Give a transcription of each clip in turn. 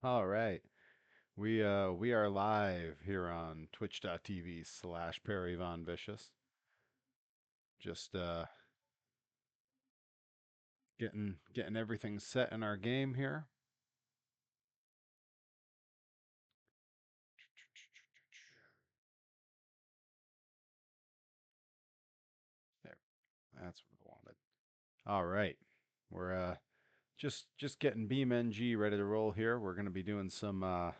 All right. We are live here on twitch.tv/Perry Von Vicious. Just getting everything set in our game here. There. That's what I wanted. All right. We're just getting BeamNG ready to roll here. We're gonna be doing some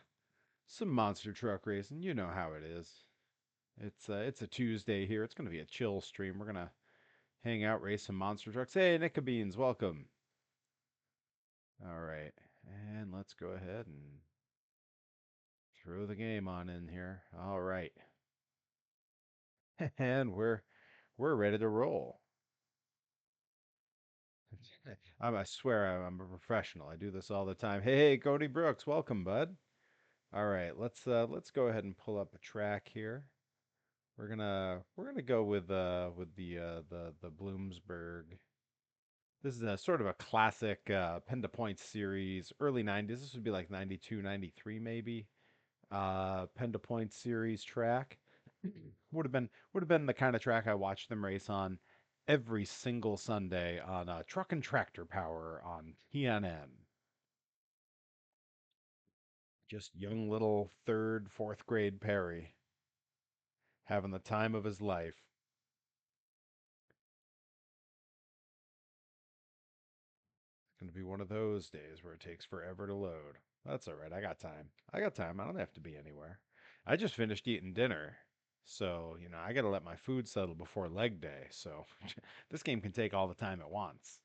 monster truck racing. You know how it is. It's a Tuesday here. It's gonna be a chill stream. We're gonna hang out, race some monster trucks. Hey, Nickabeans, welcome. All right. And let's go ahead and throw the game on in here. All right. And we're ready to roll. I swear I'm a professional. I do this all the time. Hey, Cody Brooks, welcome, bud. All right, let's go ahead and pull up a track here. We're gonna go with the Bloomsburg. This is a sort of a classic Penda Points series, early 90s. This would be like 92, 93 maybe. Penda Point series track. Would have been the kind of track I watched them race on every single Sunday on Truck and Tractor Power on TNN. Just young little third, fourth grade Perry having the time of his life. It's gonna be one of those days where it takes forever to load. That's all right. I got time. I got time. I don't have to be anywhere. I just finished eating dinner. So, I got to let my food settle before leg day. So, this game can take all the time it wants.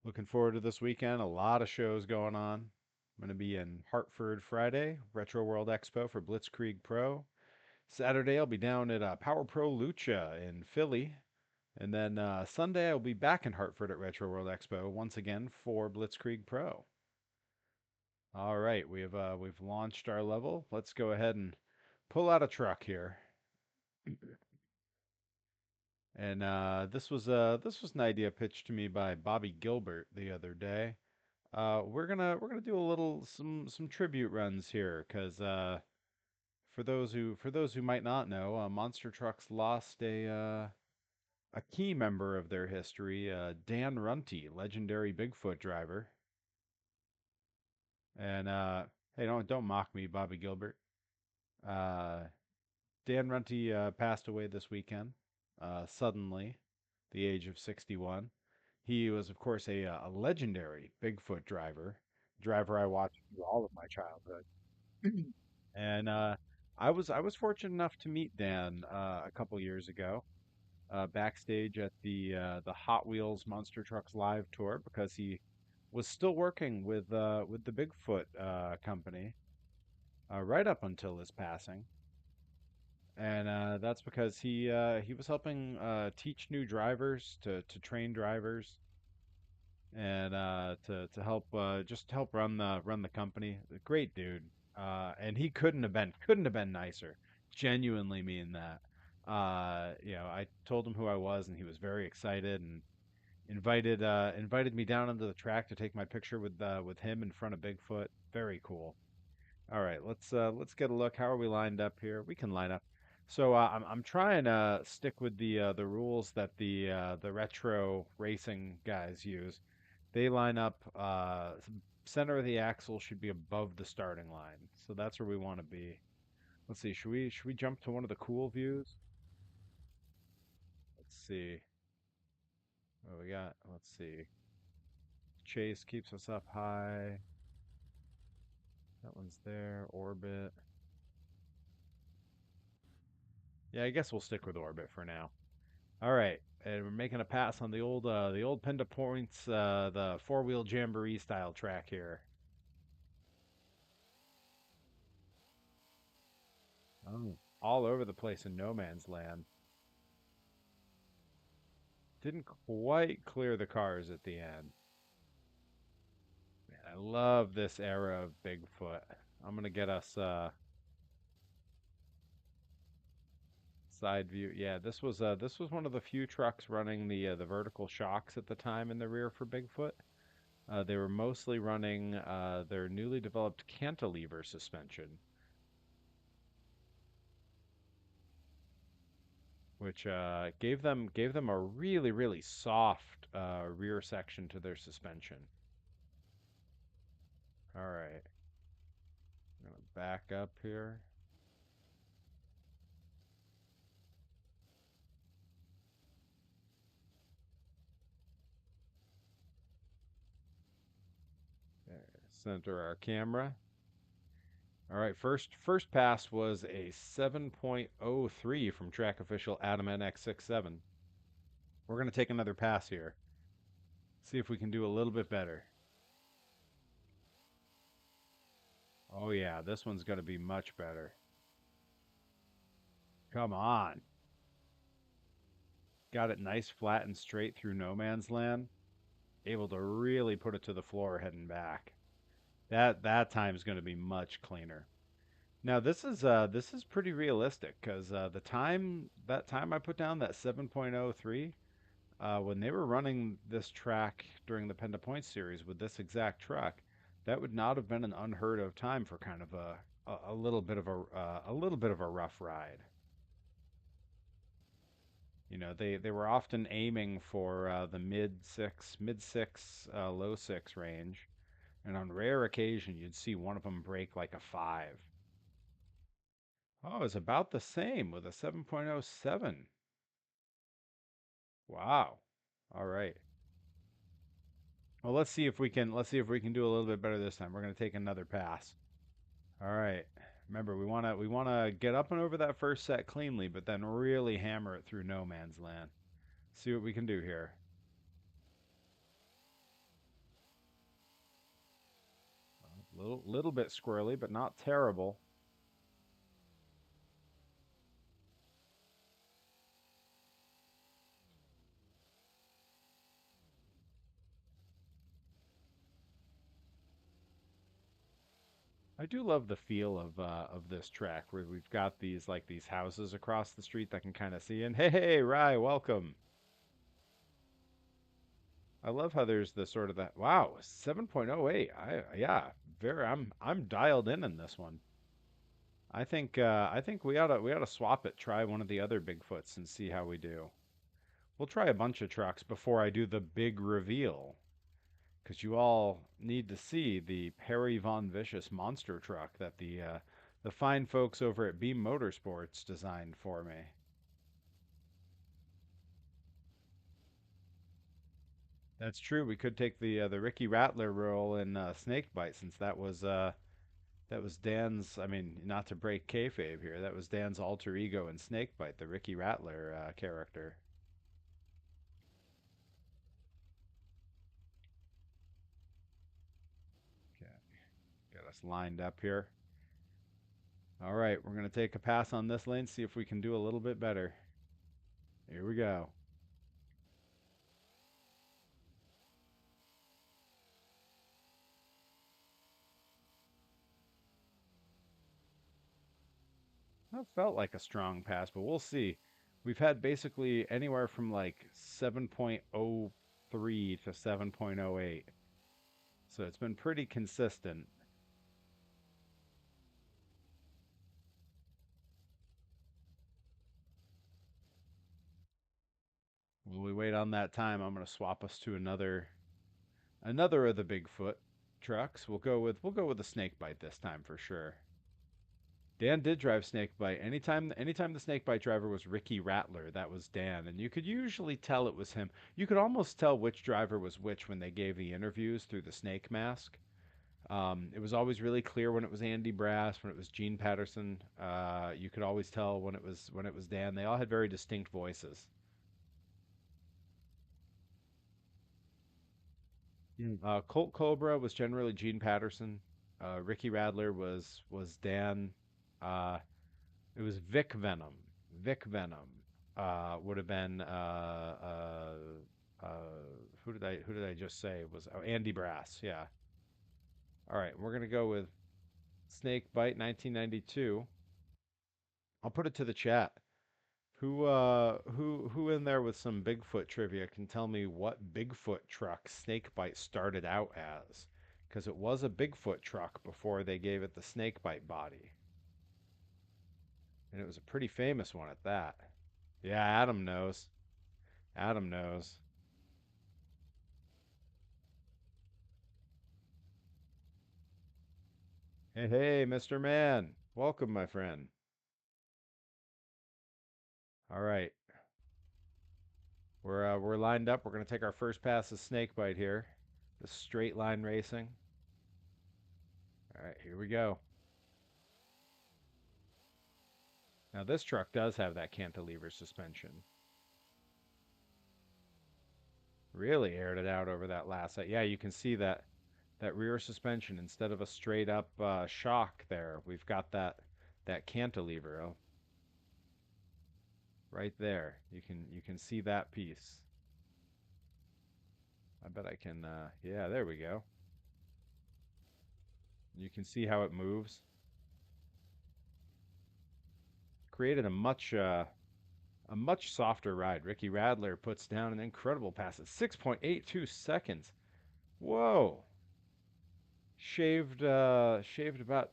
Looking forward to this weekend. A lot of shows going on. I'm going to be in Hartford Friday, Retro World Expo for Blitzkrieg Pro. Saturday, I'll be down at Power Pro Lucha in Philly. And then Sunday, I'll be back in Hartford at Retro World Expo once again for Blitzkrieg Pro. All right, we've launched our level. Let's go ahead and pull out a truck here. And this was an idea pitched to me by Bobby Gilbert the other day. We're gonna do a little some tribute runs here, because for those who might not know, Monster Trucks lost a key member of their history, Dan Runty, legendary Bigfoot driver. And hey, don't mock me, Bobby Gilbert. Uh, Dan Runty passed away this weekend, suddenly, the age of 61. He was, of course, a legendary Bigfoot driver I watched through all of my childhood. And I was fortunate enough to meet Dan a couple years ago, backstage at the Hot Wheels Monster Trucks Live tour, because he was still working with the Bigfoot company right up until his passing. And that's because he was helping teach new drivers to train drivers, and to help just help run the company. A great dude, and he couldn't have been nicer. Genuinely mean that. I told him who I was, and he was very excited and invited me down onto the track to take my picture with him in front of Bigfoot. Very cool. All right, let's get a look. How are we lined up here? We can line up. So I'm trying to stick with the rules that the retro racing guys use. They line up. Center of the axle should be above the starting line, so that's where we want to be. Let's see. Should we jump to one of the cool views? Let's see what we got. Let's see. Chase keeps us up high. That one's there. Orbit. Yeah, I guess we'll stick with orbit for now. All right, and we're making a pass on the old Penda Points, the four-wheel jamboree style track here. Oh, all over the place in no man's land. Didn't quite clear the cars at the end. Man, I love this era of Bigfoot. I'm gonna get us Side view. Yeah, this was one of the few trucks running the vertical shocks at the time in the rear for Bigfoot. They were mostly running their newly developed cantilever suspension, which gave them a really soft rear section to their suspension. All right, I'm gonna back up here. There, center our camera. All right, first pass was a 7.03 from track official Adam NX67. We're gonna take another pass here. See if we can do a little bit better. Oh yeah, this one's gonna be much better. Come on. Got it nice, flat, and straight through no man's land. Able to really put it to the floor heading back. That time's gonna be much cleaner. Now this is pretty realistic because the time I put down that 7.03 when they were running this track during the Penda Points series with this exact truck, that would not have been an unheard of time for kind of a little bit of a little bit of a rough ride. You know, they were often aiming for the mid six, low six range, and on rare occasion you'd see one of them break like a five. Oh, it's about the same with a 7.07. Wow. All right. Well, let's see if we can do a little bit better this time. We're going to take another pass. All right. Remember, we want to get up and over that first set cleanly, but then really hammer it through no man's land. See what we can do here. Little bit squirrely, but not terrible. I do love the feel of this track where we've got these houses across the street that can kind of see in. Hey, Rye, welcome. I love how there's the sort of that. Wow, 7.08. Yeah, very. I'm dialed in this one. I think we ought to swap it. Try one of the other Bigfoots and see how we do. We'll try a bunch of trucks before I do the big reveal, because you all need to see the Perry Von Vicious monster truck that the fine folks over at Beam-Motorports designed for me. That's true. We could take the Ricky Rattler role in Snakebite, since that was Dan's. I mean, not to break kayfabe here, that was Dan's alter ego in Snakebite, the Ricky Rattler character. Okay, got us lined up here. All right, we're gonna take a pass on this lane, see if we can do a little bit better. Here we go. That felt like a strong pass, but we'll see. We've had basically anywhere from like 7.03 to 7.08. So it's been pretty consistent. While we wait on that time, I'm going to swap us to another of the Bigfoot trucks. We'll go with the Snakebite this time for sure. Dan did drive Snakebite. Anytime the Snakebite driver was Ricky Rattler, that was Dan, and you could usually tell it was him. You could almost tell which driver was which when they gave the interviews through the snake mask. It was always really clear when it was Andy Brass, when it was Gene Patterson. You could always tell when it was Dan. They all had very distinct voices. Colt Cobra was generally Gene Patterson. Ricky Radler was Dan. Uh, it was Vic Venom. Vic Venom would have been uh, who did I just say was Andy Brass? Yeah. All right, we're gonna go with Snake Bite 1992. I'll put it to the chat. Who in there with some Bigfoot trivia can tell me what Bigfoot truck Snakebite started out as? Because it was a Bigfoot truck before they gave it the Snakebite body. And it was a pretty famous one at that. Yeah, Adam knows. Adam knows. Hey, hey, Mr. Man. Welcome, my friend. All right. We're lined up. We're going to take our first pass of Snakebite here. The straight line racing. All right, here we go. Now this truck does have that cantilever suspension. Really aired it out over that last set. Yeah, you can see that rear suspension instead of a straight up shock there. We've got that cantilever right there. You can see that piece. I bet I can yeah, there we go. You can see how it moves. Created a much softer ride. Ricky Radler puts down an incredible pass at 6.82 seconds. Whoa. Shaved about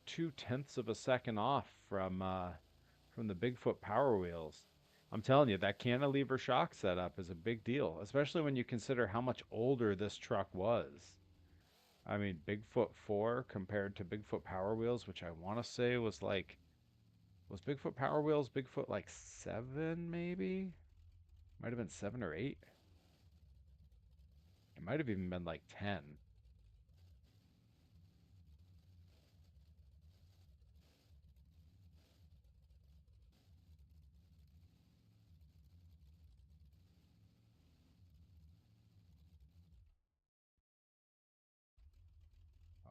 2/10 of a second off from the Bigfoot Power Wheels. I'm telling you, that cantilever shock setup is a big deal, especially when you consider how much older this truck was. I mean, Bigfoot 4 compared to Bigfoot Power Wheels, which I want to say was Bigfoot Power Wheels Bigfoot like 7 maybe? Might have been 7 or 8. It might have even been like 10.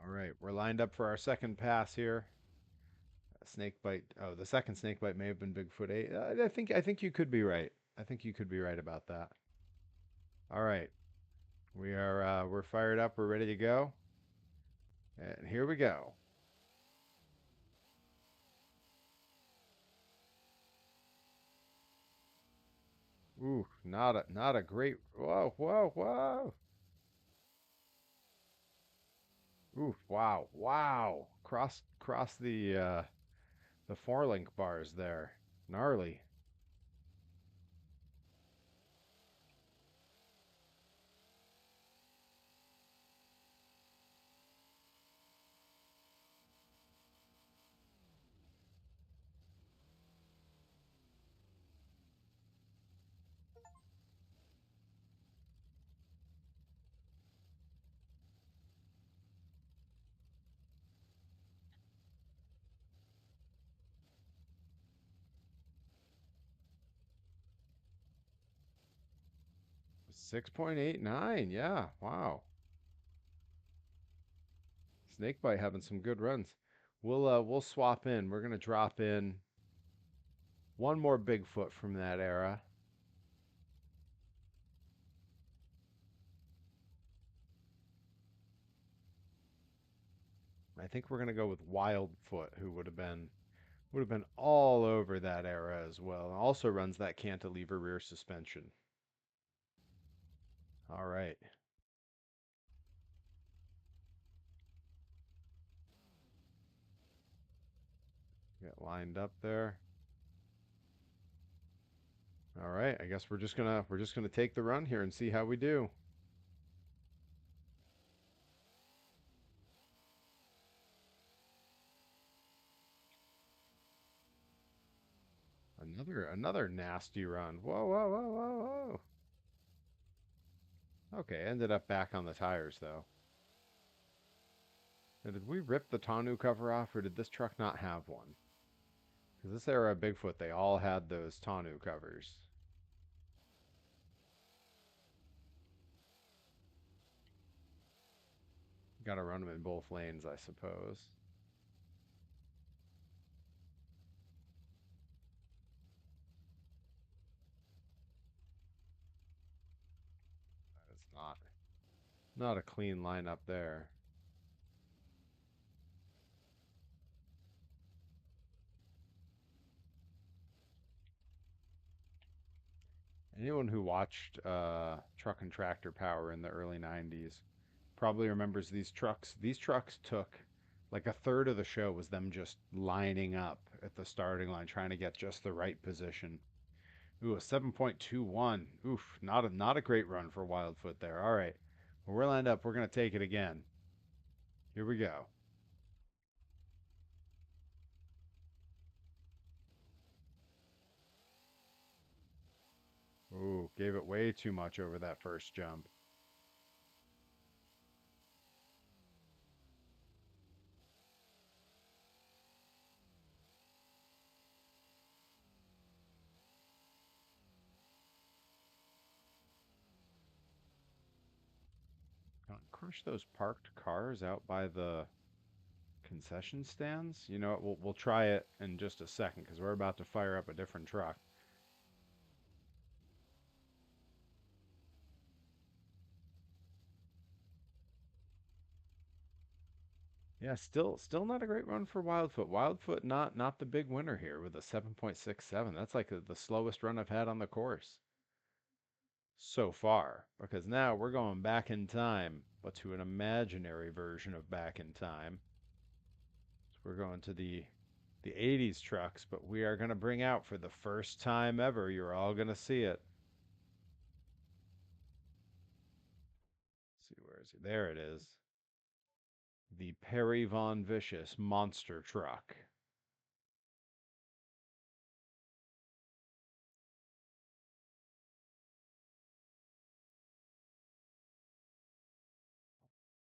All right, we're lined up for our second pass here. Snakebite. Oh, the second snakebite may have been Bigfoot 8. I think you could be right. I think you could be right about that. All right. We're fired up. We're ready to go. And here we go. Ooh, not a great. Whoa, whoa, whoa. Ooh, wow, wow. Cross the four link bars there. Gnarly. 6.89. Yeah, wow. Snakebite having some good runs. We'll swap in. We're gonna drop in one more Bigfoot from that era. I think we're gonna go with Wildfoot, who would have been all over that era as well. And also runs that cantilever rear suspension. All right. Get lined up there. All right. I guess we're just gonna take the run here and see how we do. Another nasty run. Whoa, whoa, whoa, whoa, whoa. Okay, ended up back on the tires though. Now, did we rip the tonneau cover off, or did this truck not have one? Because this era of Bigfoot, they all had those tonneau covers. Got to run them in both lanes, I suppose. It's not a clean lineup there. Anyone who watched Truck and Tractor Power in the early 90s probably remembers these trucks. These trucks took like a third of the show was them just lining up at the starting line trying to get just the right position. Ooh, a 7.21. Oof, not a great run for Wildfoot there. All right. Well, we're lined up. We're going to take it again. Here we go. Ooh, gave it way too much over that first jump. Don't crush those parked cars out by the concession stands. You know what? We'll try it in just a second because we're about to fire up a different truck. Yeah, still not a great run for Wildfoot. Wildfoot not the big winner here with a 7.67. That's like the slowest run I've had on the course so far. Because now we're going back in time, but to an imaginary version of back in time. So we're going to the 80s trucks, but we are going to bring out for the first time ever. You're all going to see it. Let's see, where is he? There it is. The Perry Von Vicious monster truck.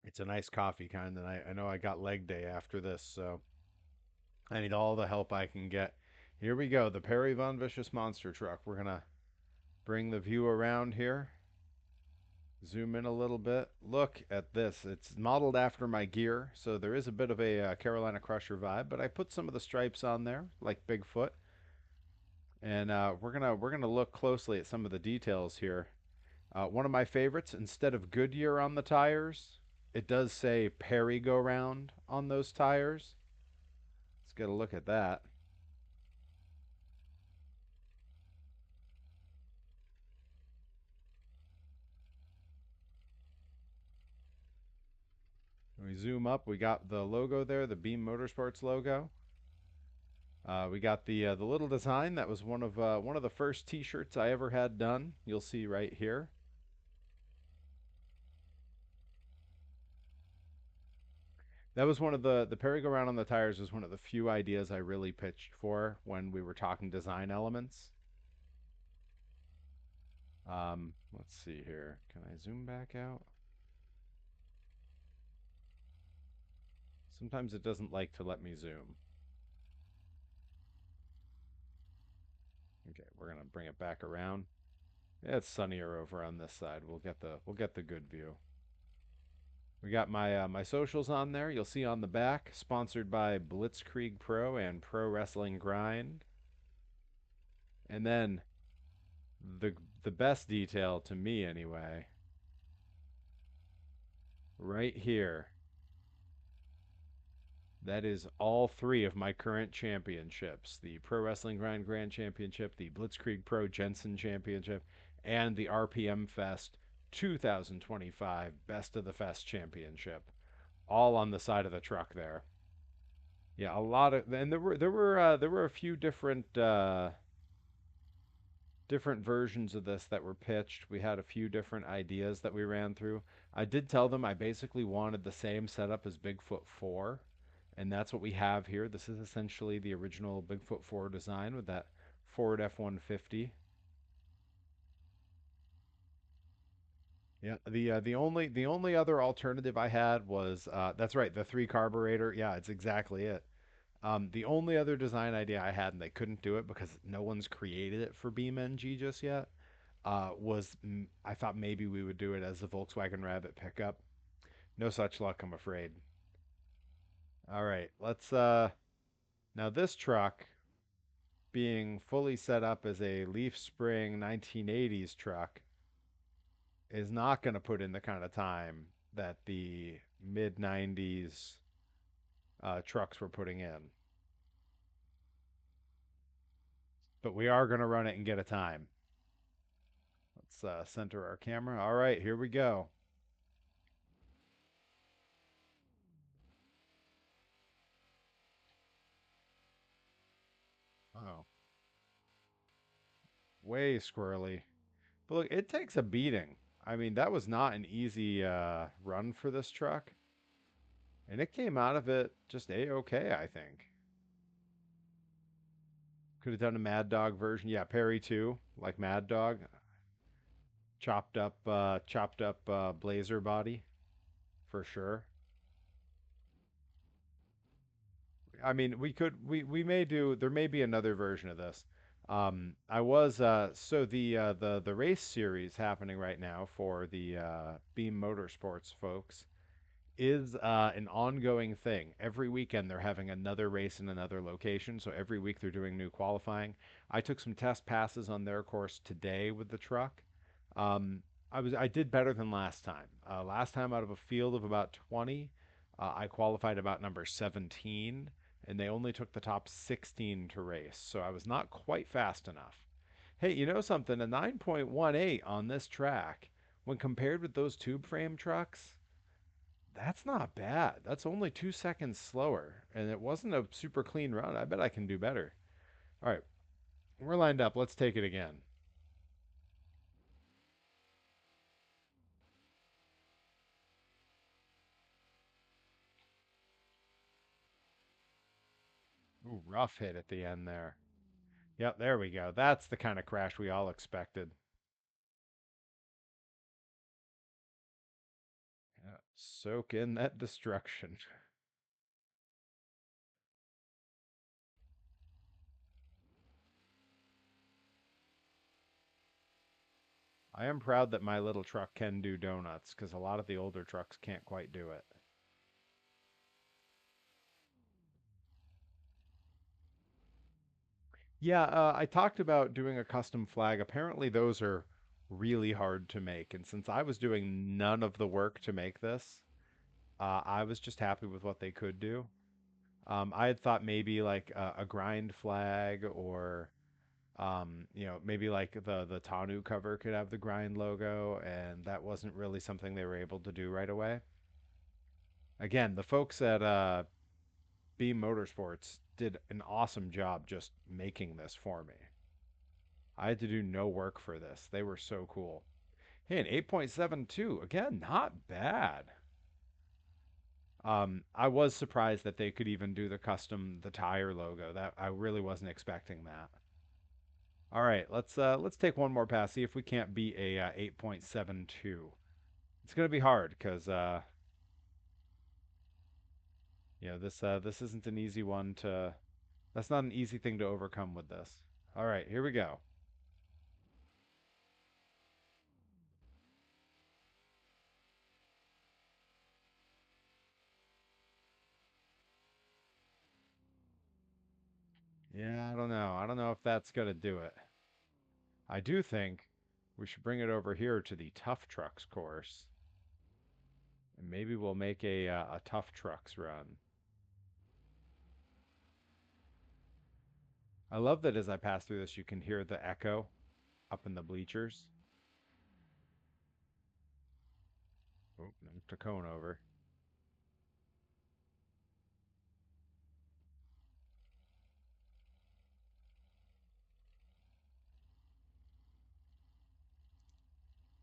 It's a nice coffee kind, and I know I got leg day after this, so I need all the help I can get. Here we go, the Perry Von Vicious monster truck. We're gonna bring the view around here. Zoom in a little bit. Look at this. It's modeled after my gear, so there is a bit of a Carolina Crusher vibe, but I put some of the stripes on there, like Bigfoot. And we're gonna look closely at some of the details here. One of my favorites, instead of Goodyear on the tires, it does say Perry go round on those tires. Let's get a look at that. When we zoom up, we got the logo there, the Beam-Motorports logo. We got the little design that was one of the first T-shirts I ever had done. You'll see right here. That was one of the Perry go round on the tires was one of the few ideas I really pitched for when we were talking design elements. Let's see here. Can I zoom back out? Sometimes it doesn't like to let me zoom. Okay, we're gonna bring it back around. Yeah, it's sunnier over on this side. We'll get the good view. We got my socials on there. You'll see on the back, sponsored by Blitzkrieg Pro and Pro Wrestling Grind. And then the best detail to me anyway, right here. That is all three of my current championships: the Pro Wrestling Grind Grand Championship, the Blitzkrieg Pro Jensen Championship, and the RPM Fest 2025 Best of the Fest Championship. All on the side of the truck there. Yeah, a lot of, and there were a few different versions of this that were pitched. We had a few different ideas that we ran through. I did tell them I basically wanted the same setup as Bigfoot 4, and that's what we have here. This is essentially the original Bigfoot 4 design with that Ford F-150. Yeah, the only other alternative I had was that's right, the three carburetor. Yeah, it's exactly it. The only other design idea I had, and they couldn't do it because no one's created it for BeamNG just yet, was I thought maybe we would do it as the Volkswagen Rabbit pickup. No such luck, I'm afraid. All right, let's now this truck being fully set up as a leaf spring 1980s truck is not going to put in the kind of time that the mid 90s trucks were putting in. But we are going to run it and get a time. Let's center our camera. All right, here we go. Oh, way squirrely. But look, it takes a beating. I mean, that was not an easy run for this truck. And it came out of it just a-okay, I think. Could have done a Mad Dog version. Yeah, Perry too, like Mad Dog. Chopped up Blazer body for sure. I mean, we may do there may be another version of this. I was so the race series happening right now for the Beam Motorsports folks is an ongoing thing. Every weekend they're having another race in another location, so every week they're doing new qualifying. I took some test passes on their course today with the truck. Um, I did better than last time. Last time out of a field of about 20, I qualified about number 17, and they only took the top 16 to race, so I was not quite fast enough. Hey, you know something? A 9.18 on this track, when compared with those tube frame trucks, that's not bad. That's only 2 seconds slower, and it wasn't a super clean run. I bet I can do better. All right, we're lined up. Let's take it again. Ooh, rough hit at the end there. Yep, there we go. That's the kind of crash we all expected. Yeah, soak in that destruction. I am proud that my little truck can do donuts because a lot of the older trucks can't quite do it. Yeah, I talked about doing a custom flag. Apparently, those are really hard to make. And since I was doing none of the work to make this, I was just happy with what they could do. I had thought maybe like a grind flag or maybe like the Tanu cover could have the grind logo, and that wasn't really something they were able to do right away. Again, the folks at Beam-Motorports did an awesome job just making this for me. I had to do no work for this. They were so cool. Hey, an 8.72, again, not bad. I was surprised that they could even do the tire logo. That I really wasn't expecting that. All right, let's take one more pass. See if we can't beat a 8.72. It's gonna be hard because this isn't an easy one to. That's not an easy thing to overcome with this. All right, here we go. Yeah, I don't know. I don't know if that's gonna do it. I do think we should bring it over here to the tough trucks course, and maybe we'll make a tough trucks run. I love that as I pass through this, you can hear the echo up in the bleachers. Oh, knocked a cone over.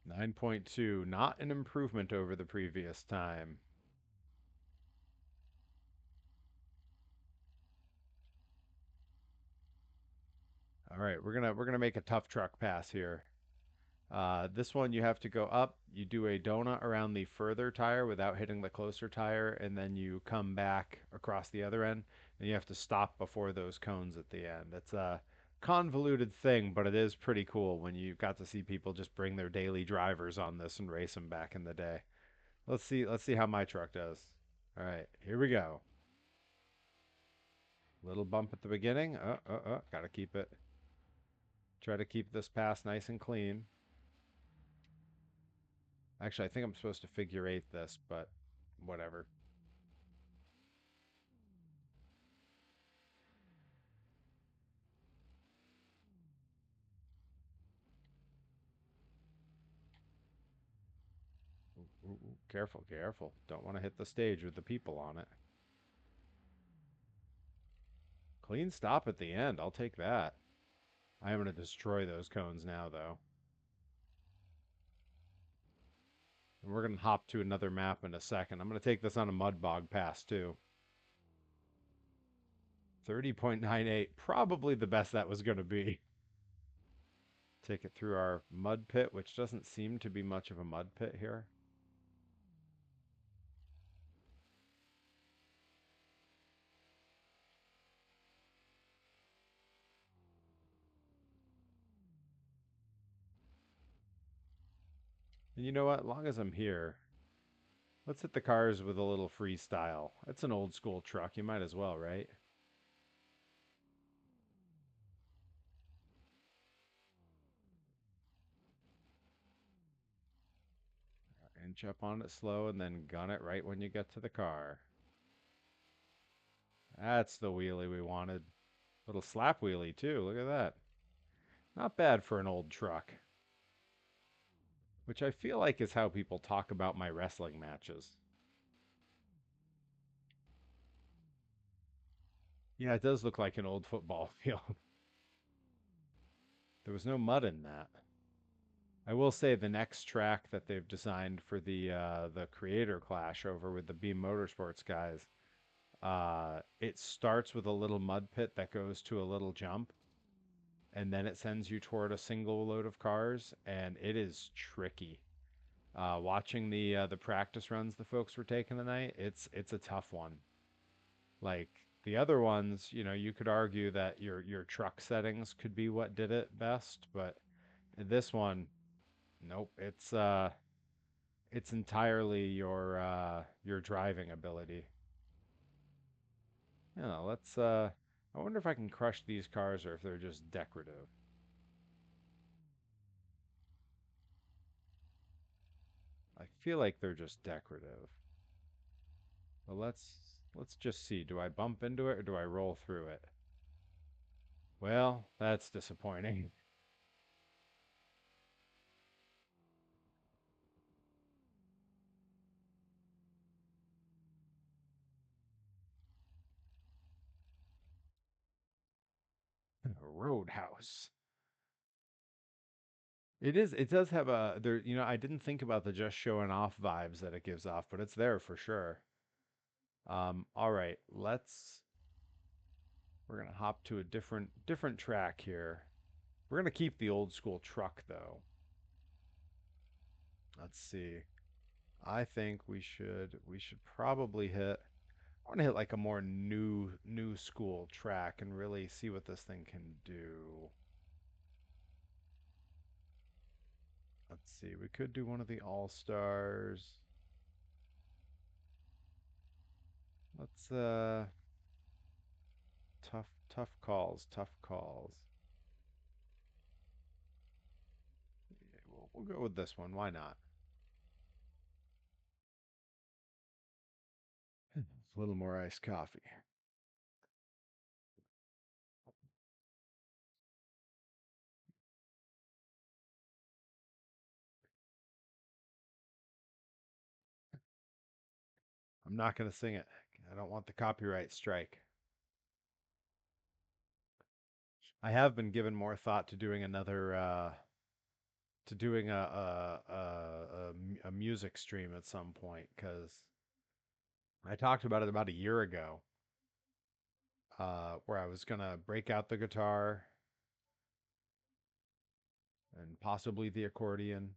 9.2, not an improvement over the previous time. All right, we're gonna make a tough truck pass here. This one you have to go up, you do a donut around the further tire without hitting the closer tire, and then you come back across the other end, and you have to stop before those cones at the end. It's a convoluted thing, but it is pretty cool when you got to see people just bring their daily drivers on this and race them back in the day. Let's see how my truck does. All right, here we go. Little bump at the beginning. Gotta keep it. Try to keep this pass nice and clean. Actually, I think I'm supposed to figure eight this, but whatever. Ooh, ooh, careful, careful. Don't want to hit the stage with the people on it. Clean stop at the end. I'll take that. I'm going to destroy those cones now, though. And we're going to hop to another map in a second. I'm going to take this on a mud bog pass, too. 30.98. Probably the best that was going to be. Take it through our mud pit, which doesn't seem to be much of a mud pit here. And you know what? As long as I'm here, let's hit the cars with a little freestyle. It's an old school truck. You might as well, right? Inch up on it slow and then gun it right when you get to the car. That's the wheelie we wanted. Little slap wheelie, too. Look at that. Not bad for an old truck. Which I feel like is how people talk about my wrestling matches. Yeah, it does look like an old football field. There was no mud in that. I will say the next track that they've designed for the Creator Clash over with the Beam-Motorports guys, it starts with a little mud pit that goes to a little jump, and then it sends you toward a single load of cars, and it is tricky. Watching the practice runs the folks were taking tonight, it's a tough one. Like the other ones, you could argue that your truck settings could be what did it best, but this one, nope, it's entirely your driving ability. Let's I wonder if I can crush these cars or if they're just decorative. I feel like they're just decorative. But let's just see. Do I bump into it or do I roll through it? Well, that's disappointing. Roadhouse. It does have a there, I didn't think about the just showing off vibes that it gives off, but it's there for sure. All right, we're gonna hop to a different track here. We're gonna keep the old school truck though. Let's see. I think we should probably hit I want to hit like a more new school track and really see what this thing can do. Let's see. We could do one of the All-Stars. Let's tough calls, tough calls. Yeah, we'll go with this one. Why not? A little more iced coffee. I'm not going to sing it. I don't want the copyright strike. I have been given more thought to doing another to doing a music stream at some point because I talked about it about a year ago, where I was gonna break out the guitar and possibly the accordion,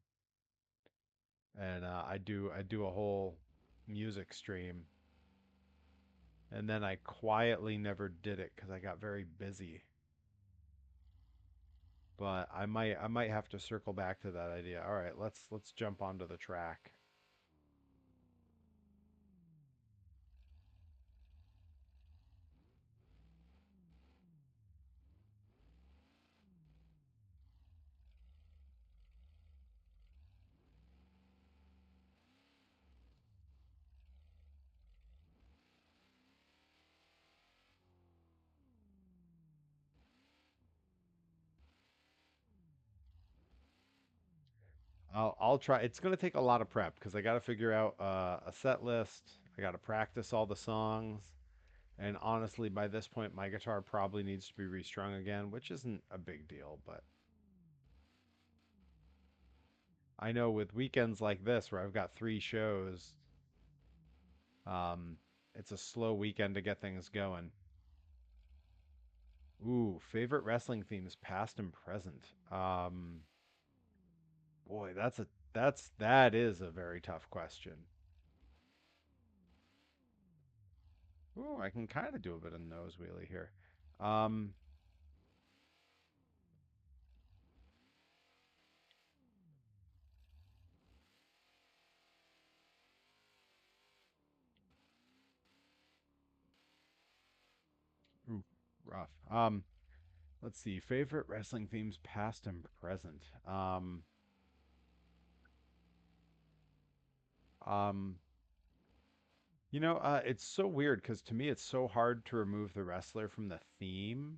and I do a whole music stream, and then I quietly never did it because I got very busy. But I might have to circle back to that idea. All right, let's jump onto the track. I'll try. It's gonna take a lot of prep because I got to figure out a set list. I got to practice all the songs, and honestly, by this point, my guitar probably needs to be restrung again, which isn't a big deal. But I know with weekends like this where I've got 3 shows, um, it's a slow weekend to get things going. Ooh, favorite wrestling themes, past and present. Boy, that is a very tough question. Ooh, I can kind of do a bit of nose wheelie here. Um, ooh, rough. Let's see. Favorite wrestling themes, past and present. Um, it's so weird because to me it's so hard to remove the wrestler from the theme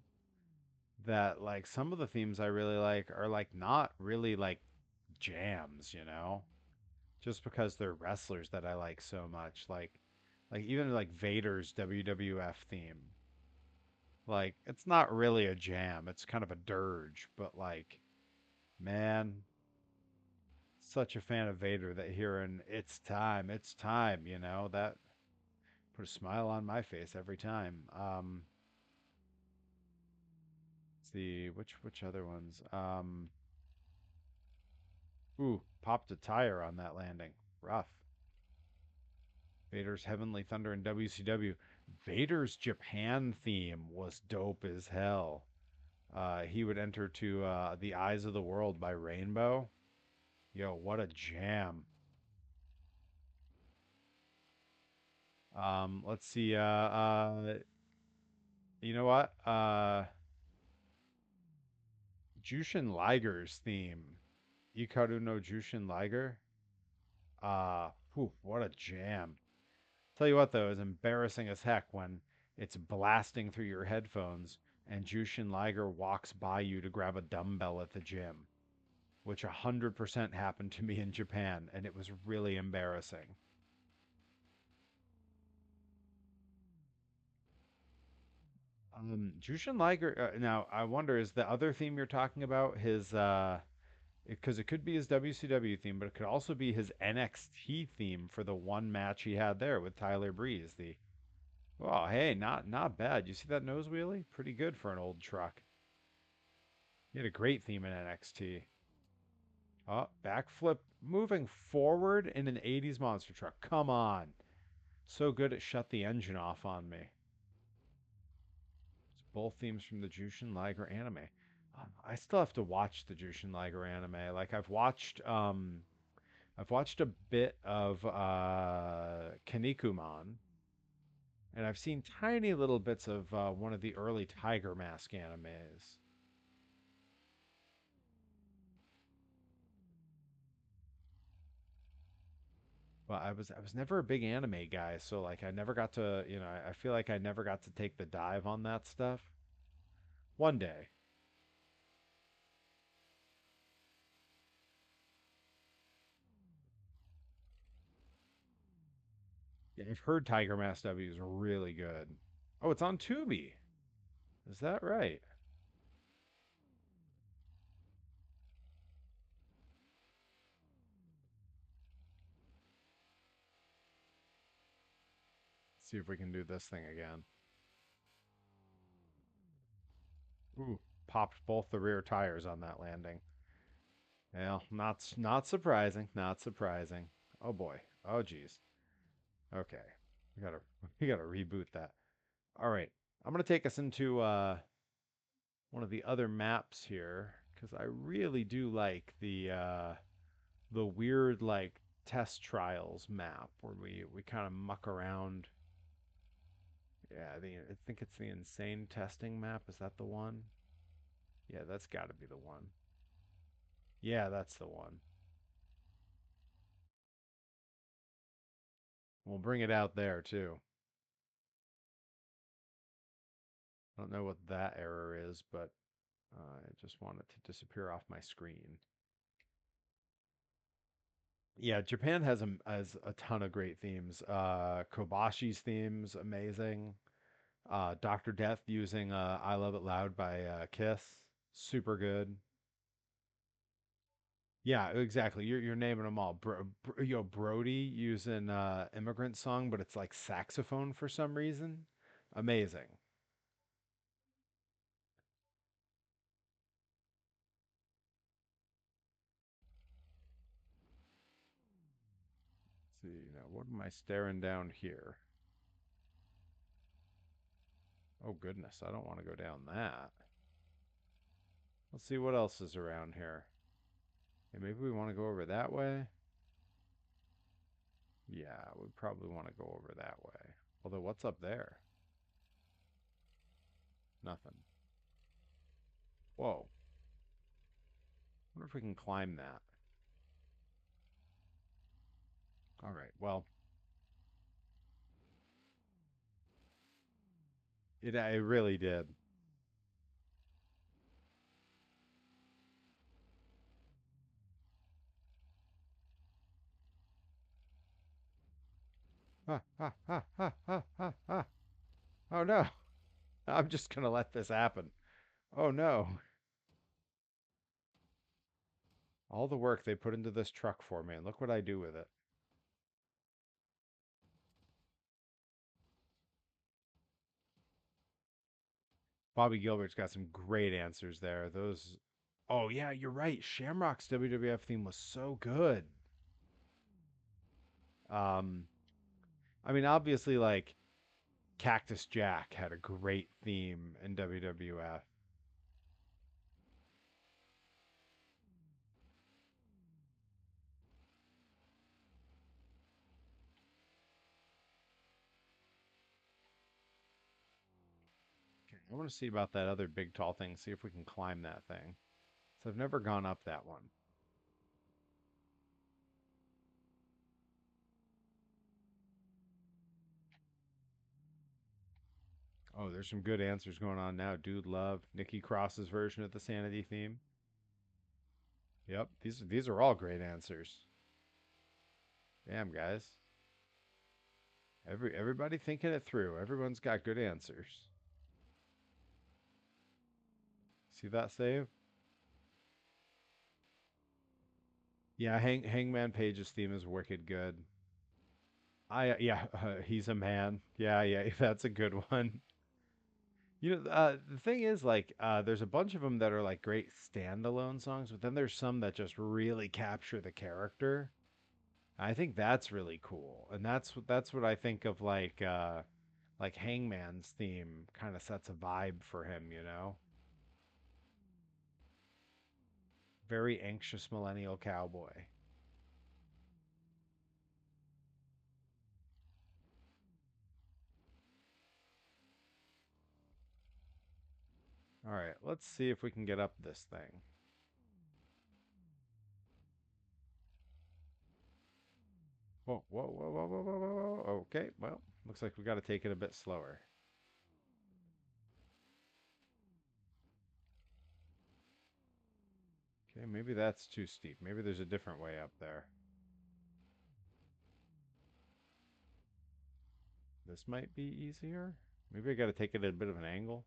that like some of the themes I really like are like not really like jams, just because they're wrestlers that I like so much. Like even like Vader's WWF theme. Like it's not really a jam. It's kind of a dirge, but like man, such a fan of Vader that hearing it's time, that put a smile on my face every time. Let's see which other ones. Ooh, popped a tire on that landing. Rough. Vader's Heavenly Thunder in WCW. Vader's Japan theme was dope as hell. He would enter to The Eyes of the World by Rainbow. Yo, what a jam. Let's see. You know what? Jushin Liger's theme. Ikaru no Jushin Liger. What a jam. Tell you what, though, is embarrassing as heck when it's blasting through your headphones and Jushin Liger walks by you to grab a dumbbell at the gym, which 100% happened to me in Japan, and it was really embarrassing. Jushin Liger. Now, I wonder, is the other theme you're talking about his? Because it could be his WCW theme, but it could also be his NXT theme for the one match he had there with Tyler Breeze. Oh, hey, not bad. You see that nose wheelie? Pretty good for an old truck. He had a great theme in NXT. Oh, backflip moving forward in an 80s monster truck. Come on. So good it shut the engine off on me. It's both themes from the Jushin Liger anime. I still have to watch the Jushin Liger anime. Like I've watched a bit of Kinnikuman, and I've seen tiny little bits of one of the early Tiger Mask animes. Well, I was never a big anime guy, so like I never got to, I feel like I never got to take the dive on that stuff. One day. Yeah, I've heard Tiger Mask W is really good. Oh, it's on Tubi. Is that right? Let's see if we can do this thing again. Ooh, popped both the rear tires on that landing. Well, not surprising, not surprising. Oh boy. Oh geez. Okay. We gotta we gotta reboot that. All right. I'm gonna take us into one of the other maps here because I really do like the weird like test trials map where we kind of muck around. Yeah, I think it's the insane testing map. Is that the one? Yeah, that's got to be the one. Yeah, that's the one. We'll bring it out there too. I don't know what that error is, but I just want it to disappear off my screen. Yeah, Japan has a ton of great themes. Kobashi's themes amazing. Dr. Death using I Love It Loud by Kiss, super good. Yeah, exactly. You're naming them all. Brody using Immigrant Song, but it's like saxophone for some reason. Amazing. Let's see, now what am I staring down here? Oh goodness, I don't want to go down that. Let's see what else is around here. Hey, maybe we want to go over that way. Yeah, we probably want to go over that way. Although, what's up there? Nothing. Whoa. Wonder if we can climb that. All right. Well, it really did. Ha ha ha ha ha ha ha. Oh no. I'm just gonna let this happen. Oh no. All the work they put into this truck for me, and look what I do with it. Bobby Gilbert's got some great answers there. Those. Oh yeah, you're right. Shamrock's WWF theme was so good. Um, I mean, obviously, like Cactus Jack had a great theme in WWF. Okay, I want to see about that other big tall thing. See if we can climb that thing. So I've never gone up that one. Oh, there's some good answers going on now. Dude Love, Nikki Cross's version of the Sanity theme. Yep, these are all great answers. Damn, guys. Everybody thinking it through. Everyone's got good answers. See that save? Yeah, Hangman Page's theme is wicked good. He's a man. Yeah, yeah, that's a good one. The thing is, like, there's a bunch of them that are like great standalone songs, but then there's some that just really capture the character. I think that's really cool, and that's what I think of like Hangman's theme kind of sets a vibe for him, you know? Very anxious millennial cowboy. All right, let's see if we can get up this thing. Whoa, whoa, whoa, whoa, whoa, whoa, whoa, whoa. Okay, well, looks like we got to take it a bit slower. Okay, maybe that's too steep. Maybe there's a different way up there. This might be easier. Maybe I got to take it at a bit of an angle.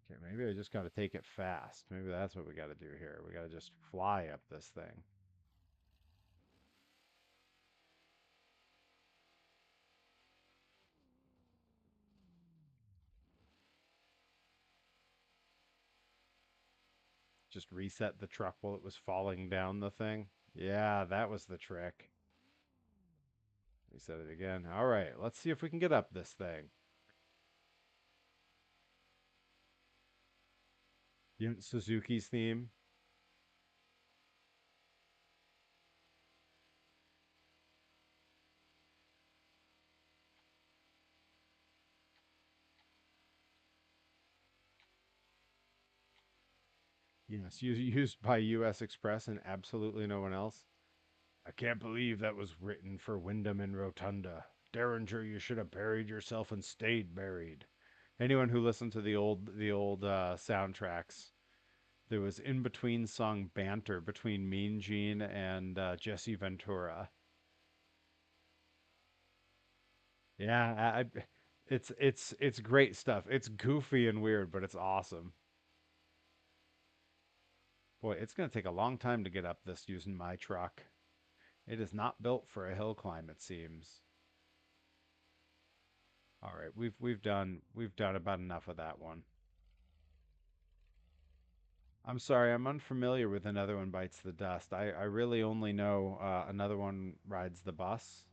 Okay, maybe I just got to take it fast. Maybe that's what we got to do here. We got to just fly up this thing. Just reset the truck while it was falling down the thing. Yeah, that was the trick. Reset it again. All right, let's see if we can get up this thing. Suzuki's theme. Yes, used by U.S. Express and absolutely no one else. I can't believe that was written for Wyndham and Rotunda. Derringer, you should have buried yourself and stayed buried. Anyone who listened to the old soundtracks, there was in between song banter between Mean Gene and Jesse Ventura. Yeah, it's great stuff. It's goofy and weird, but it's awesome. Boy, it's gonna take a long time to get up this using my truck. It is not built for a hill climb, it seems. All right, we've done about enough of that one. I'm sorry, I'm unfamiliar with Another One Bites the Dust. I really only know Another One Rides the Bus.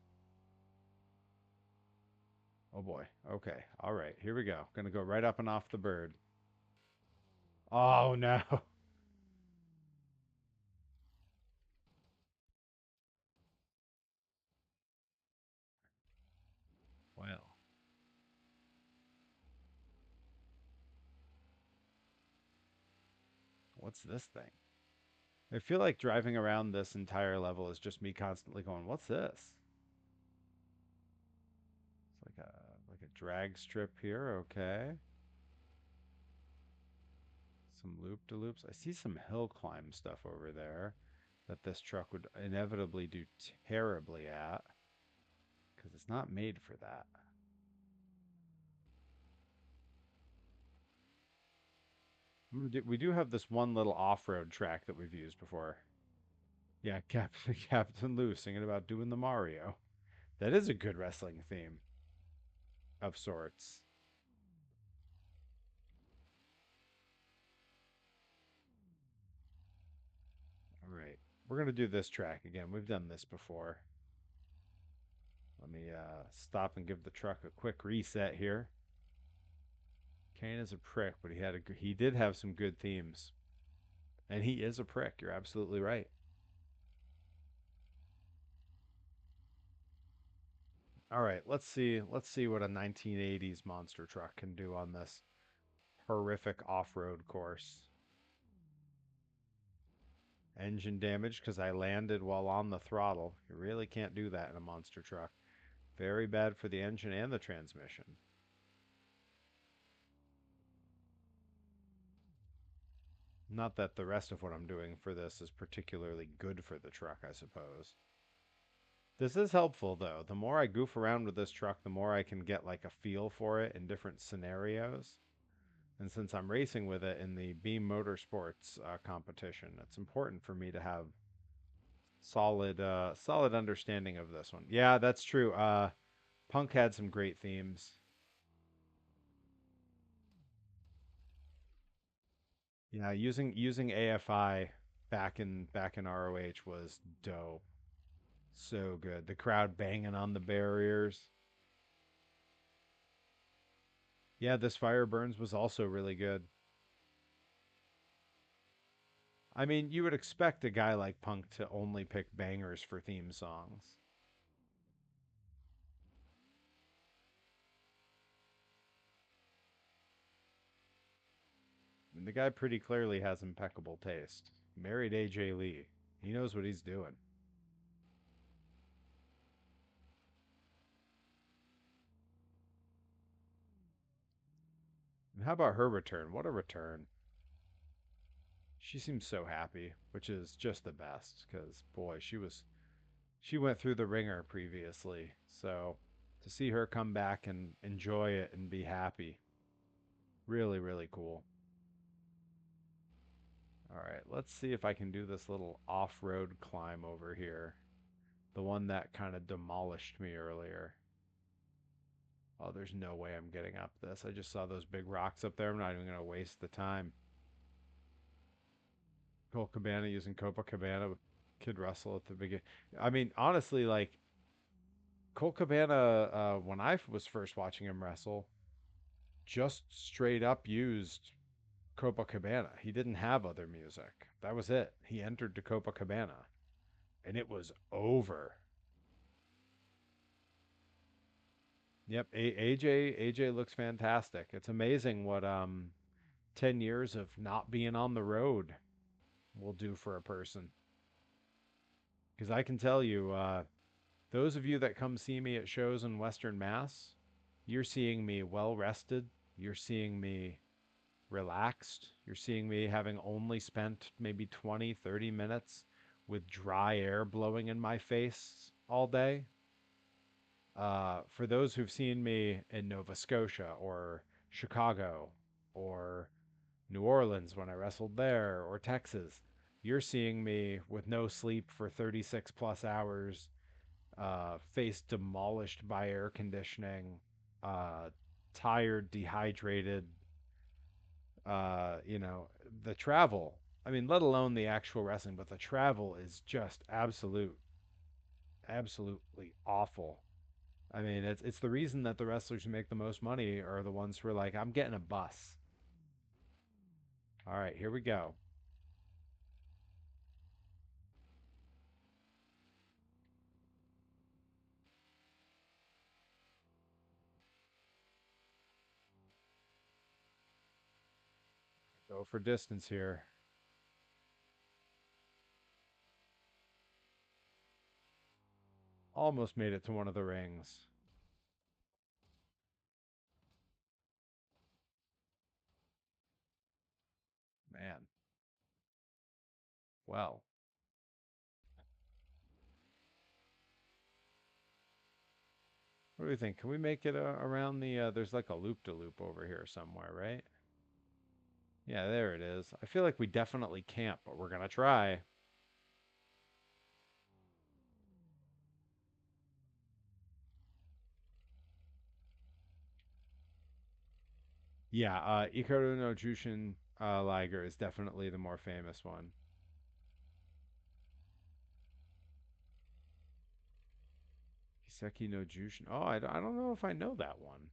Oh boy. Okay. All right. Here we go. Gonna go right up and off the bird. Oh no. Well, what's this thing? I feel like driving around this entire level is just me constantly going, "What's this?" It's like a drag strip here. Okay. Some loop-de-loops. I see some hill climb stuff over there that this truck would inevitably do terribly at because it's not made for that. We do have this one little off-road track that we've used before. Yeah, Captain Captain Lou singing about doing the Mario. That is a good wrestling theme of sorts. All right, we're gonna do this track again. We've done this before. Let me stop and give the truck a quick reset here. Kane is a prick, but he did have some good themes, and he is a prick. You're absolutely right. All right, let's see what a 1980s monster truck can do on this horrific off-road course. Engine damage because I landed while on the throttle. You really can't do that in a monster truck. Very bad for the engine and the transmission. Not that the rest of what I'm doing for this is particularly good for the truck, I suppose. This is helpful though. The more I goof around with this truck, the more I can get like a feel for it in different scenarios. And since I'm racing with it in the Beam-Motorports competition, it's important for me to have solid understanding of this one. Yeah, that's true. Punk had some great themes. Yeah, using AFI back in ROH was dope. So good. The crowd banging on the barriers. Yeah, this Fire Burns was also really good. I mean, you would expect a guy like Punk to only pick bangers for theme songs. I mean, the guy pretty clearly has impeccable taste. Married AJ Lee. He knows what he's doing. And how about her return? What a return. She seems so happy, which is just the best because boy, she went through the ringer previously. So to see her come back and enjoy it and be happy, really, really cool. All right, let's see if I can do this little off-road climb over here. The one that kind of demolished me earlier. Oh, there's no way I'm getting up this. I just saw those big rocks up there. I'm not even going to waste the time. Cole Cabana using Copacabana with Kid Russell at the beginning. I mean, honestly, like Cole Cabana, when I was first watching him wrestle, just straight up used Copacabana. He didn't have other music. That was it. He entered to Copacabana, and it was over. Yep, AJ looks fantastic. It's amazing what 10 years of not being on the road will do for a person. Because I can tell you, those of you that come see me at shows in Western Mass, you're seeing me well rested, You're seeing me relaxed. You're seeing me having only spent maybe 20, 30 minutes with dry air blowing in my face all day. For those who've seen me in Nova Scotia or Chicago or New Orleans when I wrestled there or Texas, you're seeing me with no sleep for 36 plus hours, face demolished by air conditioning, uh, tired, dehydrated, you know, the travel. I mean, let alone the actual wrestling, but the travel is just absolutely awful. I mean, it's the reason that the wrestlers who make the most money are the ones who are like, I'm getting a bus. All right, here we go. Go for distance here. Almost made it to one of the rings. Man, well, what do we think? Can we make it around the? There's like a loop to loop over here somewhere, right? Yeah, there it is. I feel like we definitely can't, but we're gonna try. Yeah, Ikaru no Jushin Liger is definitely the more famous one. Kiseki no Jushin. Oh, I don't know if I know that one.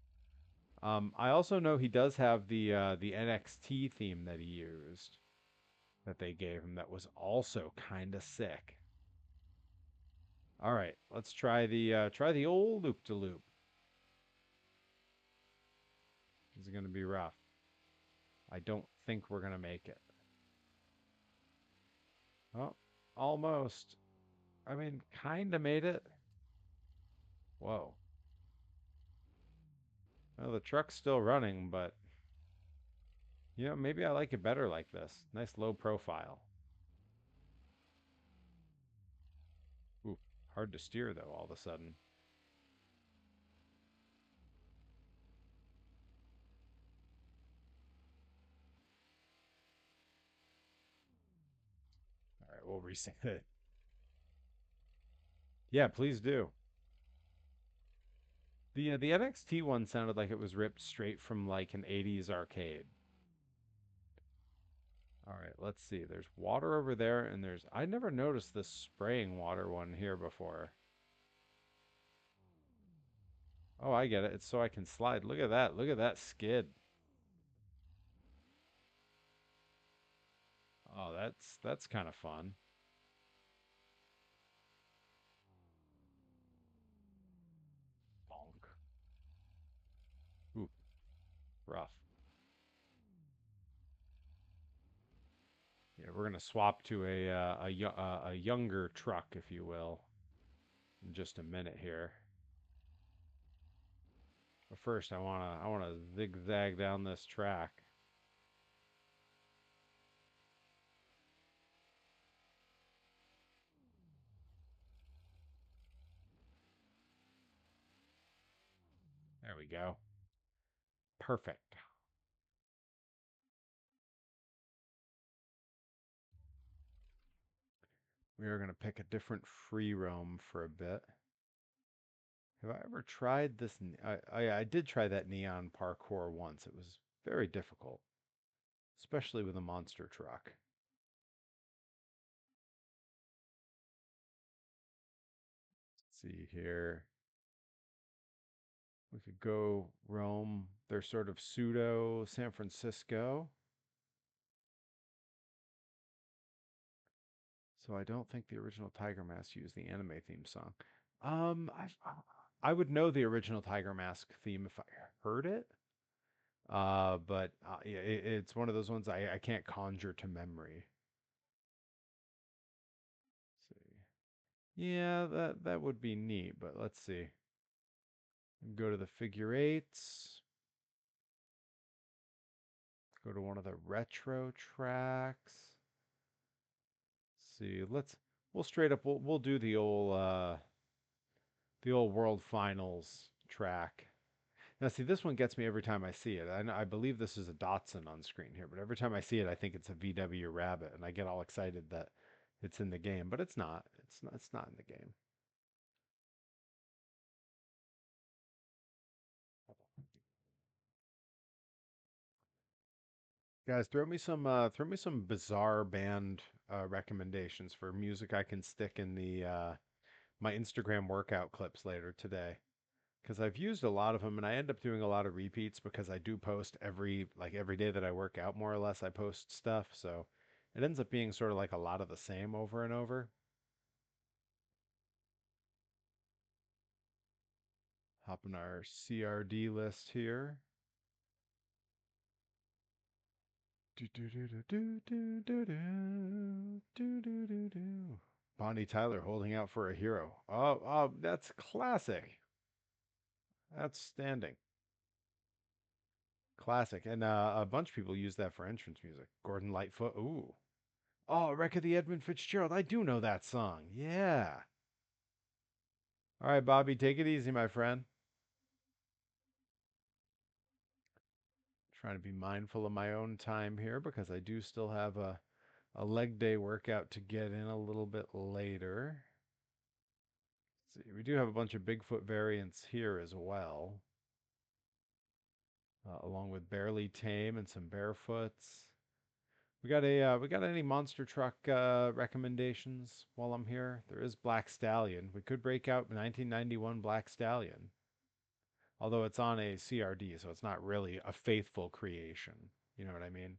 I also know he does have the NXT theme that he used that they gave him that was also kind of sick. All right, let's try the old loop to loop. This is gonna be rough. I don't think we're gonna make it. Oh, almost. I mean, kind of made it. Whoa. Well, the truck's still running, but you know, maybe I like it better like this. Nice low profile. Ooh, hard to steer though all of a sudden. All right, we'll reset it. Yeah, please do. The NXT one sounded like it was ripped straight from like an 80s arcade. All right, let's see. There's water over there, and there's I never noticed this spraying water one here before. Oh, I get it. It's so I can slide. Look at that. Look at that skid. Oh, that's kind of fun. Bonk. Ooh, rough. Yeah, we're gonna swap to a younger truck, if you will, in just a minute here. But first, I wanna zigzag down this track. There we go. Perfect. We are gonna pick a different free roam for a bit. Have I ever tried this? I did try that neon parkour once. It was very difficult, especially with a monster truck. Let's see here. We could go roam. They're sort of pseudo San Francisco. So I don't think the original Tiger Mask used the anime theme song. Um, I I would know the original Tiger Mask theme if I heard it. But yeah, it's one of those ones I can't conjure to memory. Let's see. Yeah, that would be neat, but let's see. Go to the figure eights. Go to one of the retro tracks. See, we'll straight up we'll do the old World Finals track. Now, see, this one gets me every time I see it. I believe this is a Datsun on screen here, but every time I see it, I think it's a VW Rabbit, and I get all excited that it's in the game, but it's not. It's not. It's not in the game. Guys, throw me some bizarre band recommendations for music I can stick in the my Instagram workout clips later today. Because I've used a lot of them and I end up doing a lot of repeats because I do post every day that I work out more or less I post stuff. So it ends up being sort of like a lot of the same over and over. Hop in our CRD list here. Do do do do do do do do do do do do. Bonnie Tyler holding out for a hero. Oh, that's classic. Outstanding. Classic. And a bunch of people use that for entrance music. Gordon Lightfoot. Ooh. Oh, Wreck of the Edmund Fitzgerald. I do know that song. Yeah. All right, Bobby, take it easy, my friend. Trying to be mindful of my own time here because I do still have a leg day workout to get in a little bit later. Let's see, we do have a bunch of Bigfoot variants here as well, along with Barely Tame and some Barefoots. We got any monster truck recommendations while I'm here? There is Black Stallion. We could break out 1991 Black Stallion. Although it's on a CRD, so it's not really a faithful creation. You know what I mean?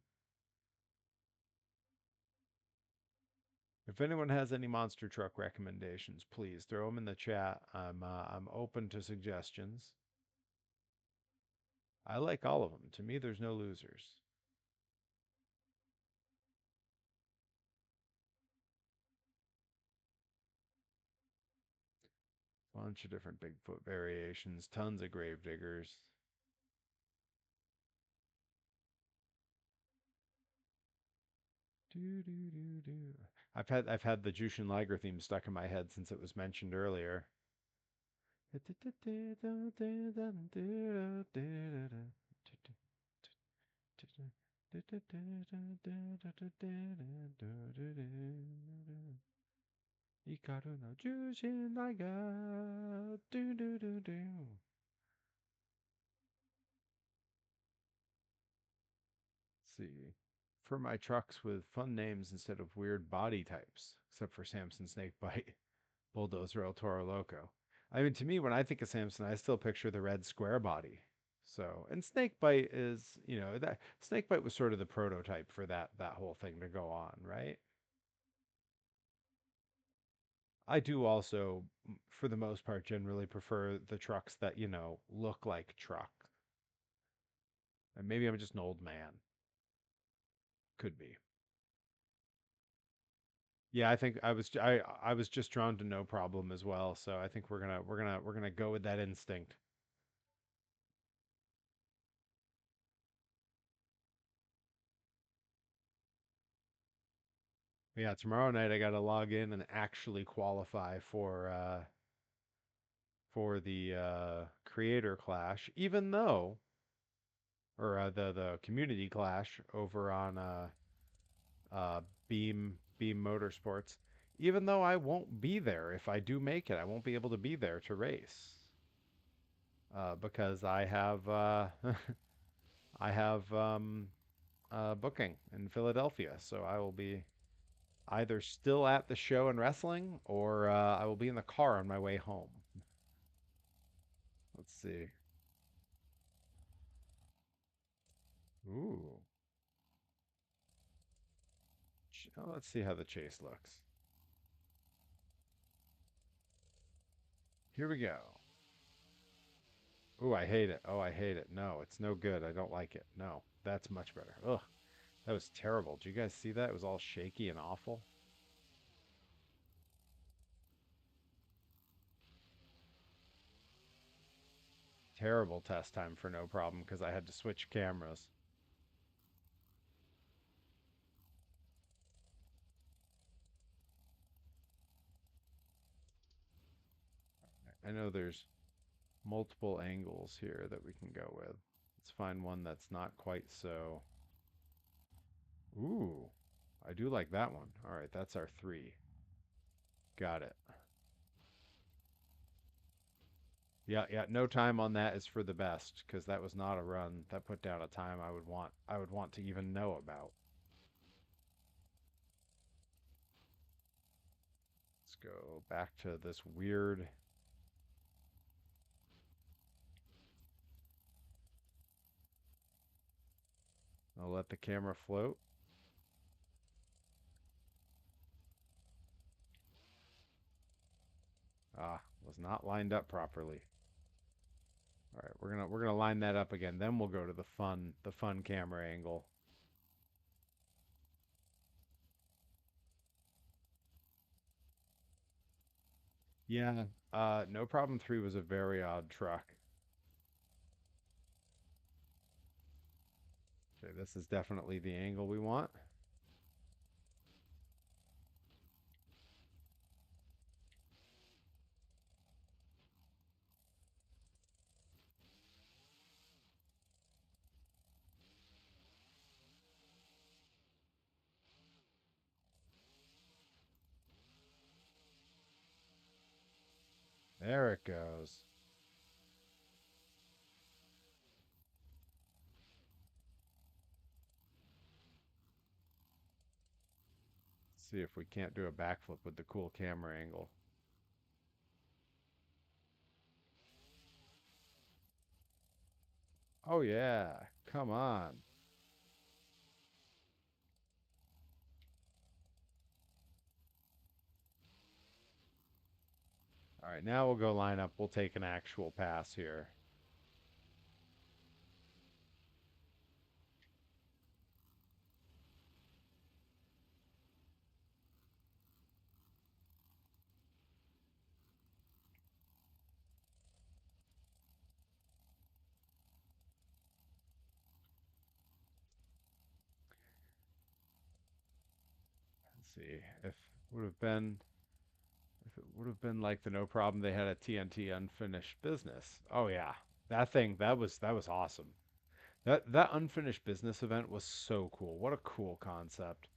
If anyone has any monster truck recommendations, please throw them in the chat. I'm open to suggestions. I like all of them. To me, there's no losers. Bunch of different Bigfoot variations, tons of grave diggers. Do do do do. I've had the Jushin Liger theme stuck in my head since it was mentioned earlier. Ikaru no Jushin Liger. Do do do do. See. For my trucks with fun names instead of weird body types, except for Samson Snakebite, Bulldozer El Toro Loco. I mean, to me, when I think of Samson, I still picture the red square body. So, and Snakebite is, that Snakebite was sort of the prototype for that whole thing to go on, right? I do also, for the most part, generally prefer the trucks that, look like truck. And maybe I'm just an old man. Could be. Yeah, I think I was just drawn to No Problem as well, so I think we're gonna go with that instinct. Yeah, tomorrow night I got to log in and actually qualify for the creator clash, even though or the community clash over on uh Beam-Motorports, even though I won't be there. If I do make it, I won't be able to be there to race because I have I have booking in Philadelphia, so I will be either still at the show and wrestling, or I will be in the car on my way home. Let's see. Ooh. Let's see how the chase looks. Here we go. Ooh, I hate it. Oh, I hate it. No, it's no good. I don't like it. No, that's much better. Ugh, that was terrible. Did you guys see that? It was all shaky and awful. Terrible test time for No Problem because I had to switch cameras. I know there's multiple angles here that we can go with. Let's find one that's not quite so... Ooh, I do like that one. All right, that's our 3. Got it. Yeah, yeah, no time on that is for the best because that was not a run that put down a time I would want to even know about. Let's go back to this weird. I'll let the camera float. Ah, was not lined up properly. All right, we're gonna line that up again. Then we'll go to the fun camera angle. Yeah, no problem 3 was a very odd truck. Okay, this is definitely the angle we want. There it goes. See if we can't do a backflip with the cool camera angle. Oh yeah, come on. All right, now we'll go line up. We'll take an actual pass here. Let's see if it would have been like the no problem they had a TNT unfinished business. Oh yeah. That was awesome. That unfinished business event was so cool. What a cool concept.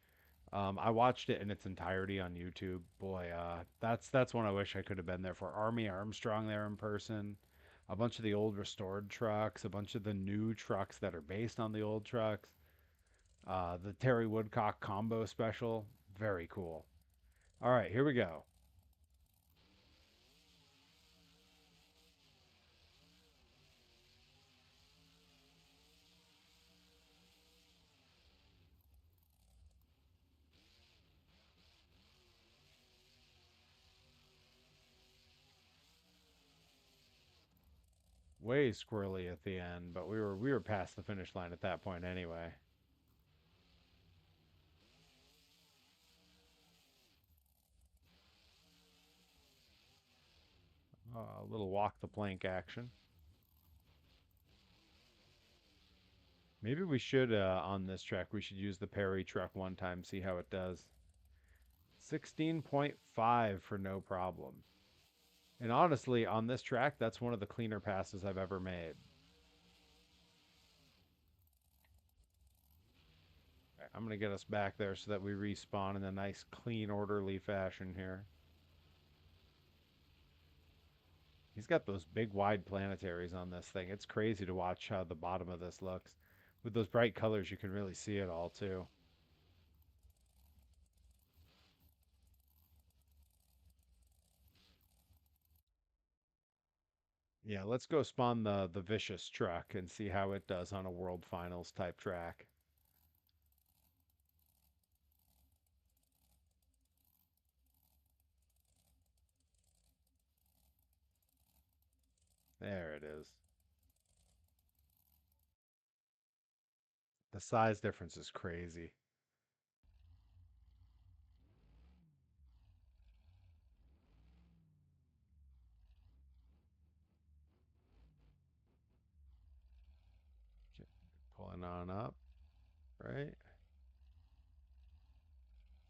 I watched it in its entirety on YouTube. Boy, that's one I wish I could have been there for. Army Armstrong there in person. A bunch of the old restored trucks, a bunch of the new trucks that are based on the old trucks. The Terry Woodcock combo special. Very cool. All right, here we go. Way squirrely at the end, but we were past the finish line at that point anyway. A little walk the plank action. Maybe we should on this track we should use the Perry truck one time, see how it does. 16.5 for no problem. And honestly, on this track, that's one of the cleaner passes I've ever made. I'm going to get us back there so that we respawn in a nice, clean, orderly fashion here. He's got those big, wide planetaries on this thing. It's crazy to watch how the bottom of this looks. With those bright colors, you can really see it all, too. Yeah, let's go spawn the Vicious truck and see how it does on a World Finals type track. There it is. The size difference is crazy. Pulling on up, right?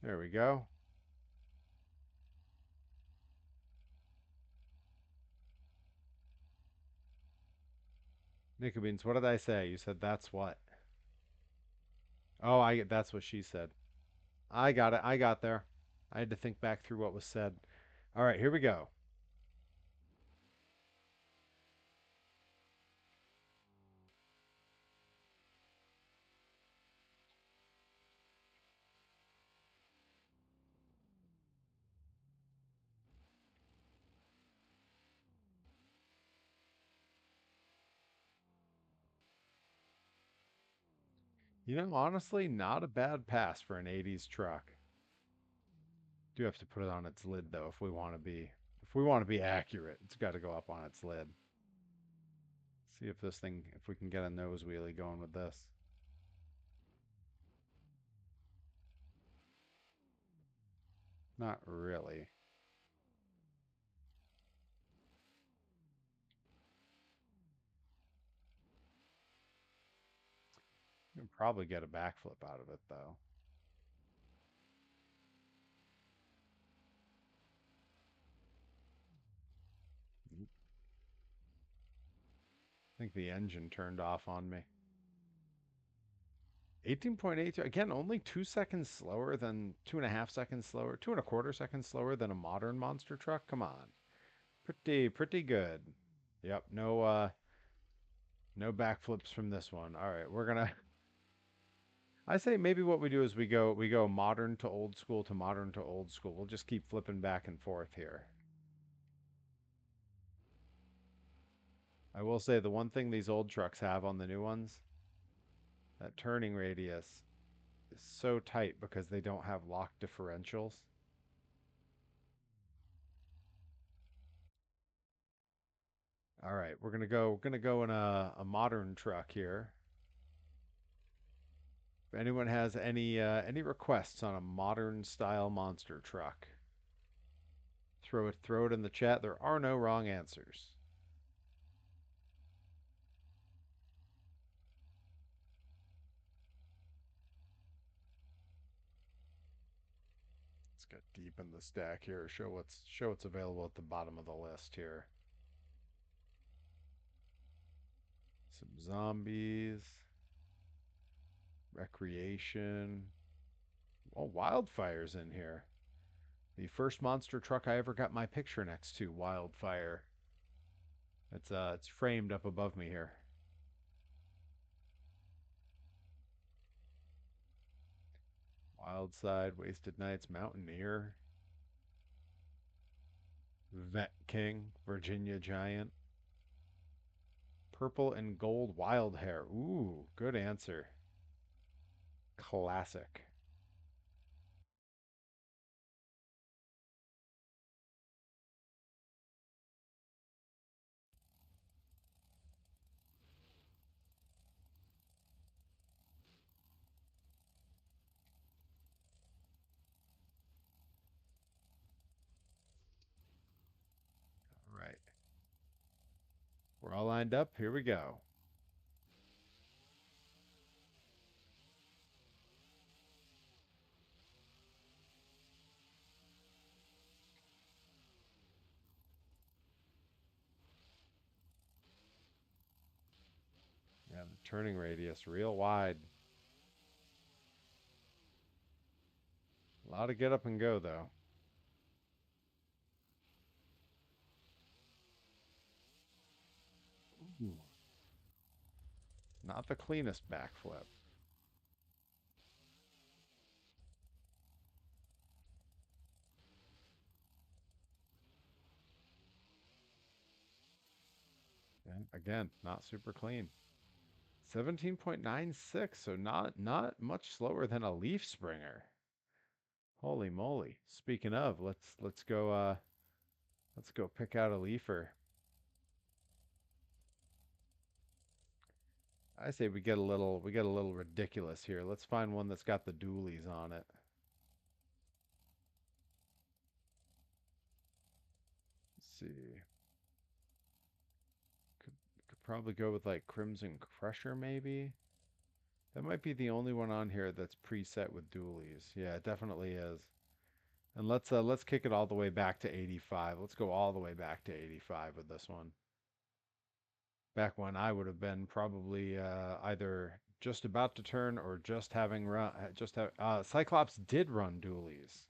There we go. Beans, what did I say? You said that's what? Oh, that's what she said. I got it. I got there. I had to think back through what was said. All right, here we go. You know, honestly, not a bad pass for an 80s truck. Do have to put it on its lid though if we want to be accurate. It's got to go up on its lid. See if this thing if we can get a nose wheelie going with this. Not really. You can probably get a backflip out of it though. I think the engine turned off on me. 18.8 again, only 2 seconds slower than 2.5 seconds slower, 2.25 seconds slower than a modern monster truck. Come on, pretty good. Yep, no backflips from this one. All right, we're gonna. I say maybe what we do is we go modern to old school to modern to old school. We'll just keep flipping back and forth here. I will say the one thing these old trucks have on the new ones, that turning radius is so tight because they don't have lock differentials. All right, we're gonna go in a modern truck here. If anyone has any requests on a modern style monster truck, throw it in the chat. There are no wrong answers. Let's get deep in the stack here. Show what's available at the bottom of the list here. Some zombies, recreation. Oh, wildfire's in here. The first monster truck I ever got my picture next to, Wildfire. It's framed up above me here. Wildside, Wasted Nights, Mountaineer, Vet King, Virginia Giant, Purple and Gold Wild Hair. Ooh, good answer. Classic. All right. We're all lined up. Here we go. Yeah, the turning radius real wide. A lot of get up and go though. Ooh, not the cleanest backflip. And again, not super clean. 17.96, so not much slower than a leaf springer. Holy moly. Speaking of, let's go pick out a leafer. I say we get a little ridiculous here. Let's find one that's got the dualies on it. Let's see. Could probably go with like Crimson Crusher maybe. That might be the only one on here that's preset with dualies. Yeah, it definitely is. And let's kick it all the way back to 85. Let's go all the way back to 85 with this one. Back when I would have been probably either just about to turn or just having run. Cyclops did run dualies.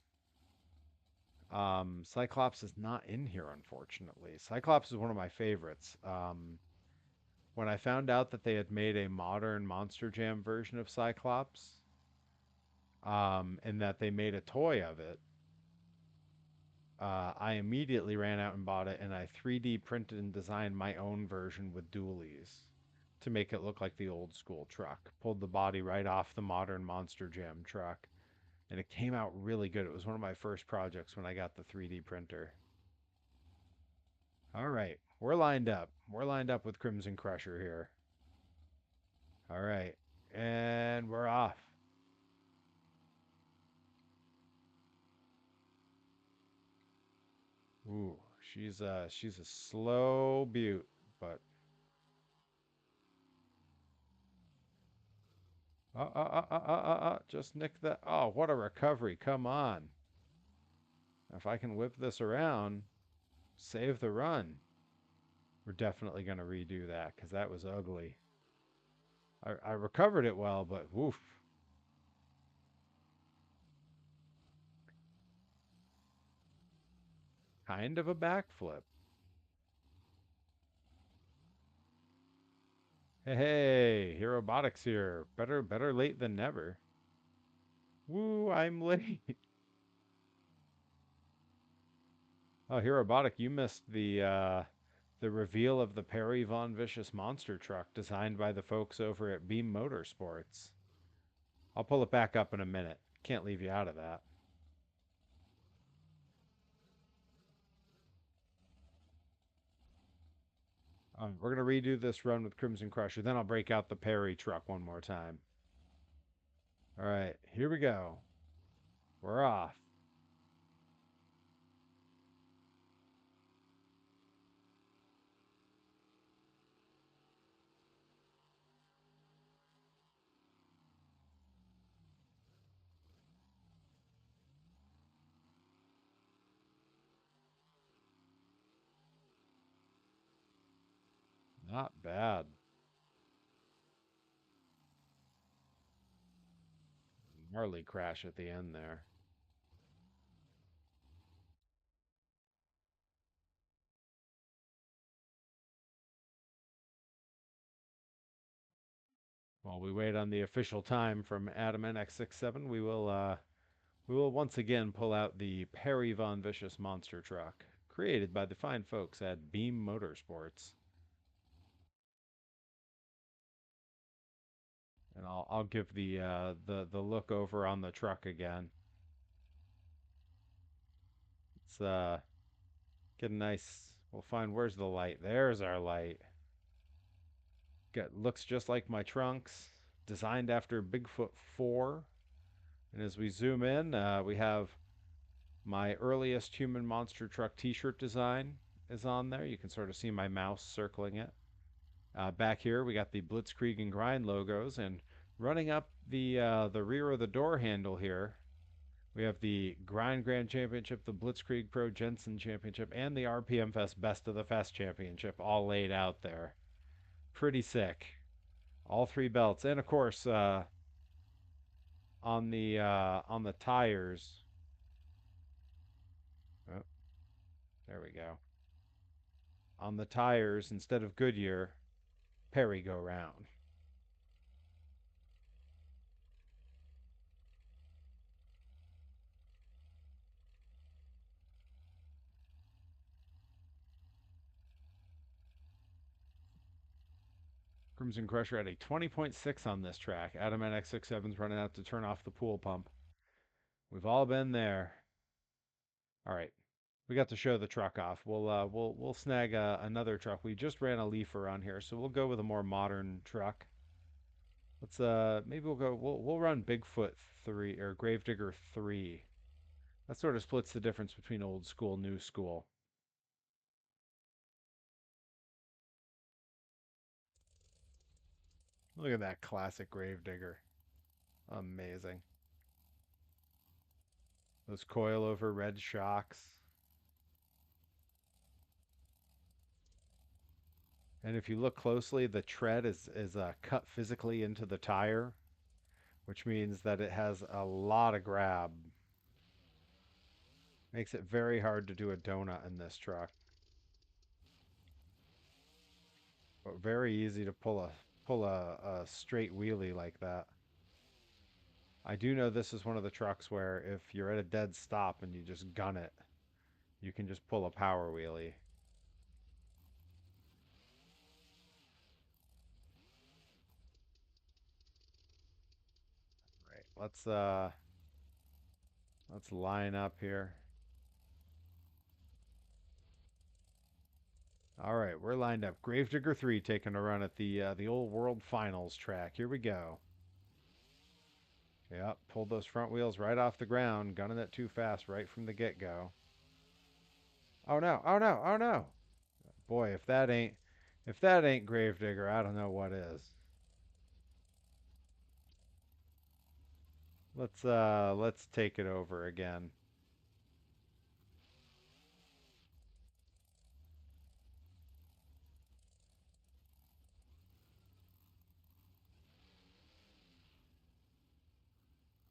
Cyclops is not in here, unfortunately. Cyclops is one of my favorites. When I found out that they had made a modern Monster Jam version of Cyclops, and that they made a toy of it, I immediately ran out and bought it, and I 3D printed and designed my own version with dualies to make it look like the old school truck. Pulled the body right off the modern Monster Jam truck, and it came out really good. It was one of my first projects when I got the 3D printer. All right, we're lined up. We're lined up with Crimson Crusher here. All right, and we're off. Ooh, she's a slow beaut, but just nick that. Oh, what a recovery! Come on. If I can whip this around, save the run. We're definitely gonna redo that because that was ugly. I recovered it well, but woof. Kind of a backflip. Hey, hey, Herobotics here. Better late than never. Woo, I'm late. Oh, Herobotic, you missed the reveal of the Perry Von Vicious monster truck designed by the folks over at Beam-Motorports. I'll pull it back up in a minute. Can't leave you out of that. We're going to redo this run with Crimson Crusher. Then I'll break out the Perry truck one more time. All right, here we go. We're off. Not bad. Gnarly crash at the end there. While we wait on the official time from Adam NX67, we will once again pull out the Perry Von Vicious monster truck, created by the fine folks at Beam-Motorports. And I'll give the look over on the truck again. Let's get a nice. We'll find where's the light. There's our light. Looks just like my trunks, designed after Bigfoot 4. And as we zoom in, we have my earliest human monster truck T-shirt design is on there. You can sort of see my mouse circling it. Back here, we got the Blitzkrieg and Grind logos, and running up the rear of the door handle here, we have the Grind Grand Championship, the Blitzkrieg Pro Jensen Championship, and the RPM Fest Best of the Fest Championship all laid out there. Pretty sick. All three belts, and of course, on the tires. Oh, there we go. On the tires, instead of Goodyear, Perry go round. Crimson Crusher at a 20.6 on this track. Adam NX67's running out to turn off the pool pump. We've all been there. All right, we got to show the truck off. We'll snag another truck. We just ran a Leaf around here, so we'll go with a more modern truck. Let's maybe we'll run Bigfoot 3 or Gravedigger 3. That sort of splits the difference between old school, new school. Look at that classic Gravedigger. Amazing. Those coilover red shocks. And if you look closely, the tread is cut physically into the tire, which means that it has a lot of grab. Makes it very hard to do a donut in this truck, but very easy to pull a straight wheelie like that. I do know this is one of the trucks where if you're at a dead stop and you just gun it, you can just pull a power wheelie. Right. Let's line up here. All right, we're lined up. Gravedigger 3 taking a run at the old World Finals track. Here we go. Yep, pulled those front wheels right off the ground, gunning it too fast right from the get-go. Oh no, oh no, oh no. Boy, if that ain't Gravedigger, I don't know what is. Let's take it over again.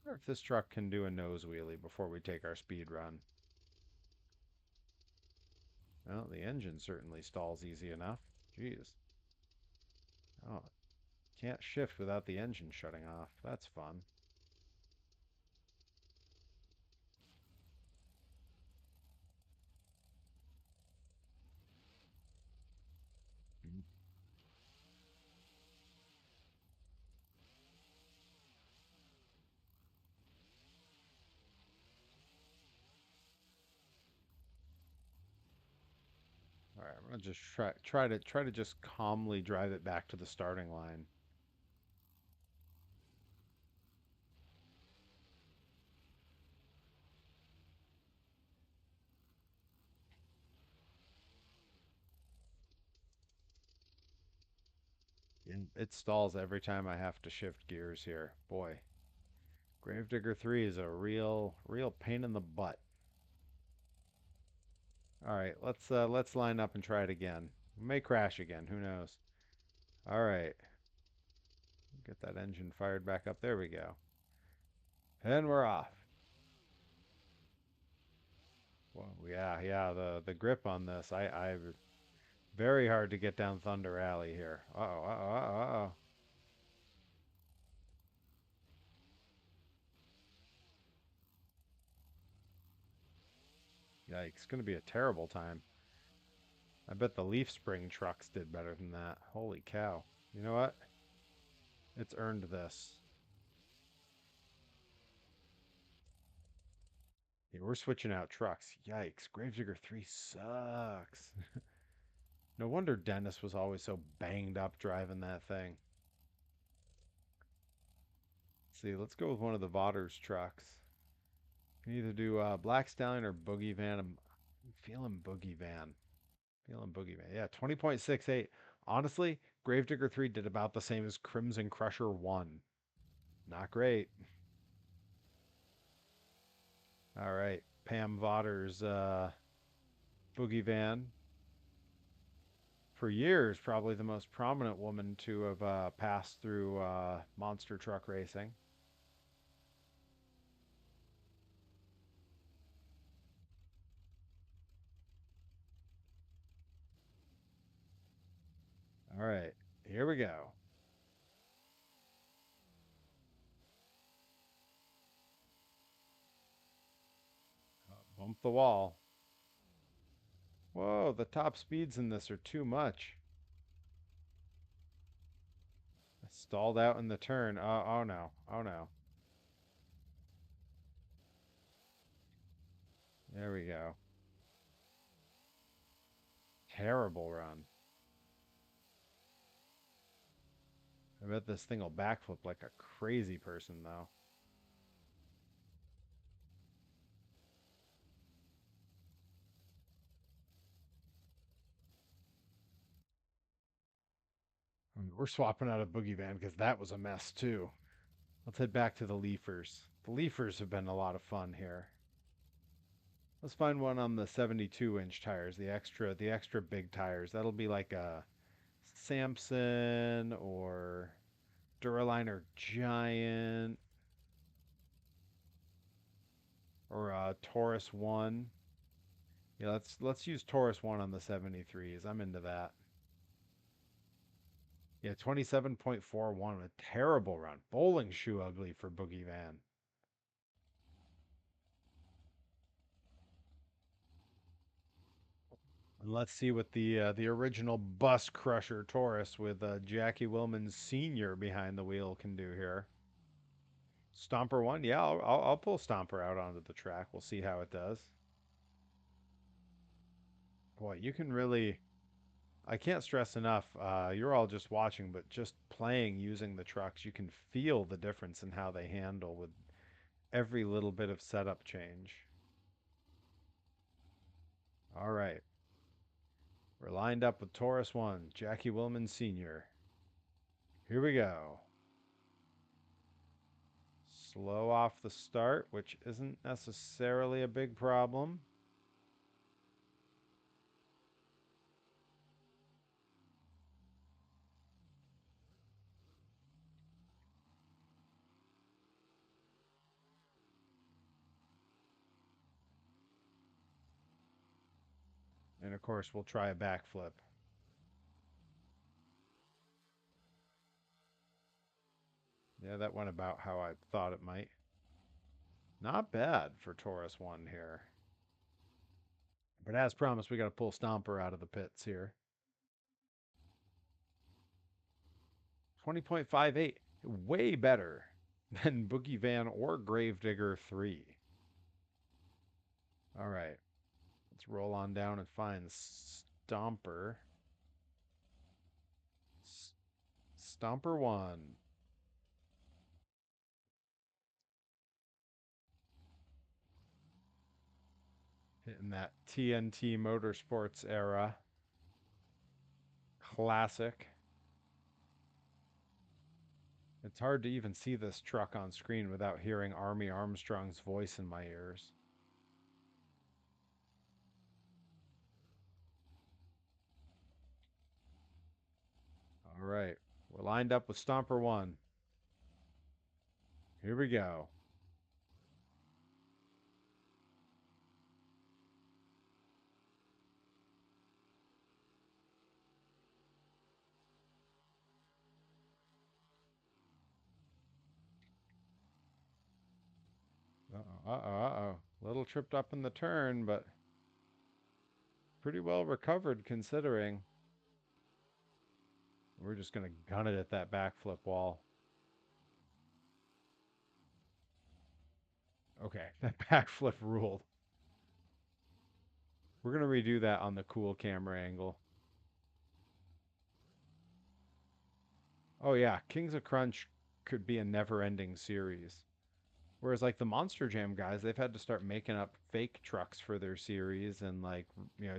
I wonder if this truck can do a nose wheelie before we take our speed run. Well, the engine certainly stalls easy enough. Jeez. Oh, can't shift without the engine shutting off. That's fun. Mm. All right, I'm gonna just try to just calmly drive it back to the starting line. And it stalls every time I have to shift gears here. Boy, Gravedigger 3 is a real pain in the butt. All right, let's line up and try it again. We may crash again, who knows? All right. Get that engine fired back up. There we go. And we're off. Well, yeah. The grip on this, I very hard to get down Thunder Alley here. Uh-oh. Yikes, gonna be a terrible time. I bet the leaf spring trucks did better than that. Holy cow. You know what? It's earned this. Yeah, we're switching out trucks. Yikes, Gravedigger 3 sucks. No wonder Dennis was always so banged up driving that thing. Let's see, let's go with one of the Vaughters trucks. Can either do Black Stallion or Boogie Van. I'm feeling Boogie Van. Feeling Boogie Van. Yeah, 20.68. Honestly, Gravedigger 3 did about the same as Crimson Crusher 1. Not great. All right. Pam Vaughters Boogie Van. For years, probably the most prominent woman to have passed through monster truck racing. All right. Here we go. Bump the wall. Whoa, the top speeds in this are too much. I stalled out in the turn. Oh no. Oh no. There we go. Terrible run. I bet this thing will backflip like a crazy person, though. I mean, we're swapping out a boogie van because that was a mess, too. Let's head back to the Leafers. The Leafers have been a lot of fun here. Let's find one on the 72-inch tires, the extra big tires. That'll be like a Samson or Duraliner Giant or Taurus 1. Yeah, let's use Taurus 1 on the 73s. I'm into that. Yeah, 27.41. A terrible run. Bowling shoe ugly for Boogie Van. And let's see what the original bus crusher Taurus with Jackie Willman Sr. behind the wheel can do here. Stomper 1, yeah, I'll pull Stomper out onto the track. We'll see how it does. Boy, you can really, I can't stress enough, you're all just watching, but just playing using the trucks, you can feel the difference in how they handle with every little bit of setup change. All right. We're lined up with Taurus 1, Jackie Willman Sr. Here we go. Slow off the start, which isn't necessarily a big problem. And of course, we'll try a backflip. Yeah, that went about how I thought it might. Not bad for Taurus 1 here. But as promised, we got to pull Stomper out of the pits here. 20.58. Way better than Boogie Van or Gravedigger 3. All right. Let's roll on down and find Stomper. Stomper 1. Hitting that TNT Motorsports era. Classic. It's hard to even see this truck on screen without hearing Army Armstrong's voice in my ears. All right. We're lined up with Stomper 1. Here we go. Uh-oh, uh-oh, uh-oh. Little tripped up in the turn, but pretty well recovered considering. We're just going to gun it at that backflip wall. Okay, that backflip ruled. We're going to redo that on the cool camera angle. Oh yeah, Kings of Crunch could be a never-ending series. Whereas like the Monster Jam guys, they've had to start making up fake trucks for their series and like,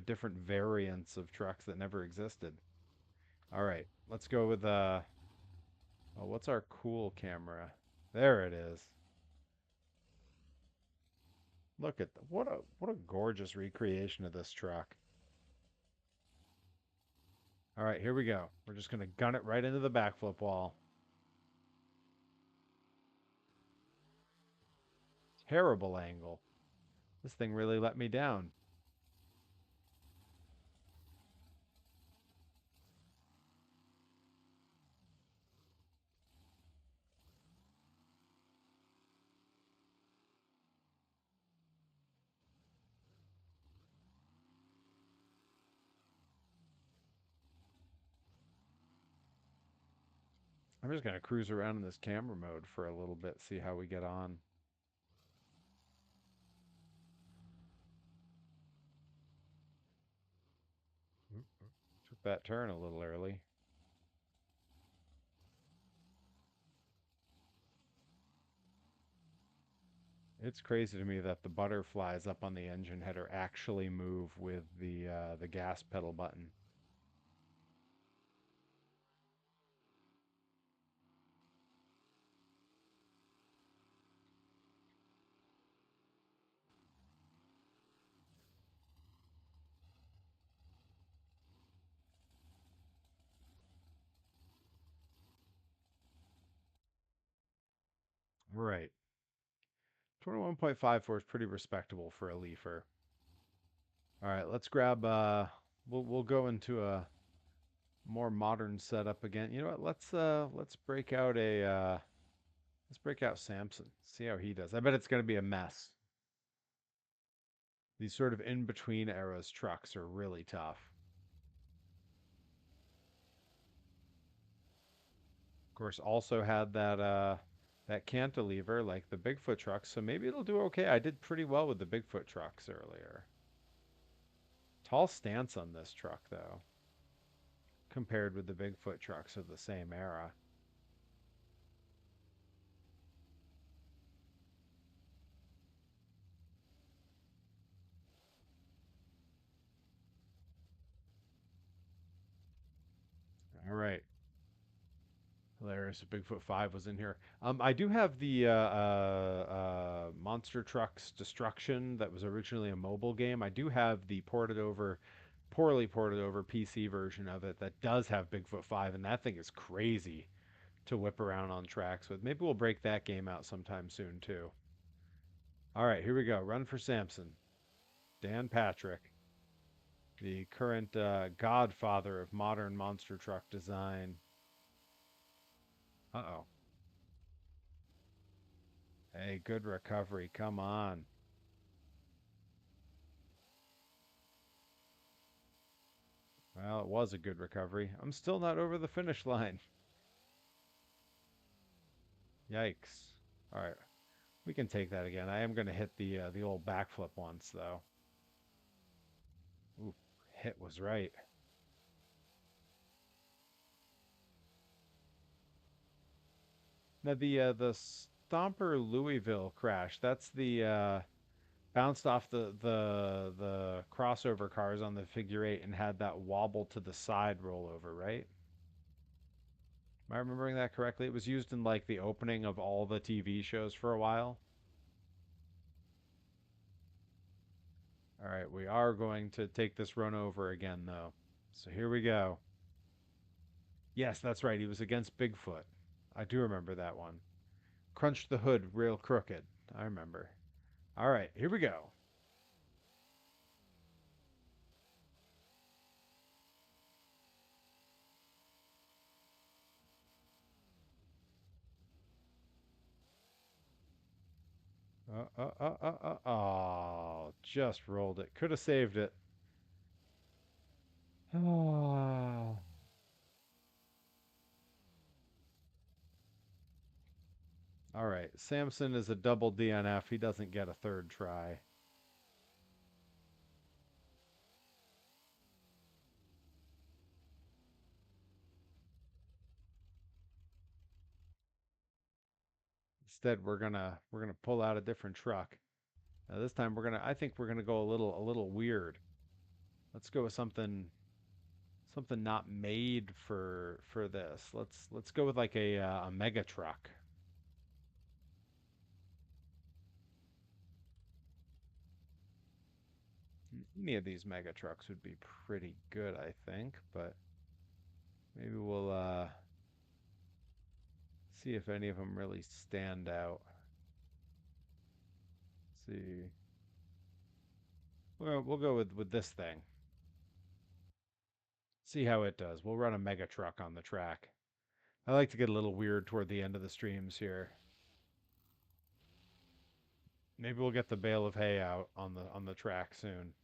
different variants of trucks that never existed. All right, let's go with oh, what's our cool camera? There it is. Look at what a gorgeous recreation of this truck. All right, here we go. We're just going to gun it right into the backflip wall. Terrible angle. This thing really let me down. I'm just going to cruise around in this camera mode for a little bit, see how we get on. Took that turn a little early. It's crazy to me that the butterflies up on the engine header actually move with the gas pedal button. Right. 21.54 is pretty respectable for a leafer. All right, let's grab we'll go into a more modern setup again. You know what? Let's break out a let's break out Samson. See how he does. I bet it's going to be a mess. These sort of in between eras trucks are really tough. Of course, also had that cantilever like the Bigfoot trucks, so maybe it'll do okay. I did pretty well with the Bigfoot trucks earlier. Tall stance on this truck though, compared with the Bigfoot trucks of the same era. All right. Hilarious. Bigfoot 5 was in here. I do have the Monster Trucks Destruction that was originally a mobile game. I do have the poorly ported over PC version of it that does have Bigfoot 5, and that thing is crazy to whip around on tracks with. Maybe we'll break that game out sometime soon, too. All right, here we go. Run for Samson. Dan Patrick, the current godfather of modern monster truck design. Uh-oh. Hey, good recovery. Come on. Well, it was a good recovery. I'm still not over the finish line. Yikes. All right, we can take that again. I am going to hit the old backflip once though. Ooh, hit was right. Now the Stomper Louisville crash. That's the bounced off the crossover cars on the figure eight and had that wobble to the side rollover, right? Am I remembering that correctly? It was used in like the opening of all the TV shows for a while. All right, we are going to take this run over again though. So here we go. Yes, that's right. He was against Bigfoot. I do remember that one. Crunched the hood real crooked. I remember. All right, here we go. Oh, just rolled it. Could have saved it. Oh. All right, Samson is a double DNF. He doesn't get a third try. Instead, we're gonna pull out a different truck. Now this time I think we're gonna go a little weird. Let's go with something not made for this. Let's go with like a mega truck. Any of these mega trucks would be pretty good, I think, but maybe we'll see if any of them really stand out. Let's see. We'll go with this thing. See how it does. We'll run a mega truck on the track. I like to get a little weird toward the end of the streams here. Maybe we'll get the bale of hay out on the track soon.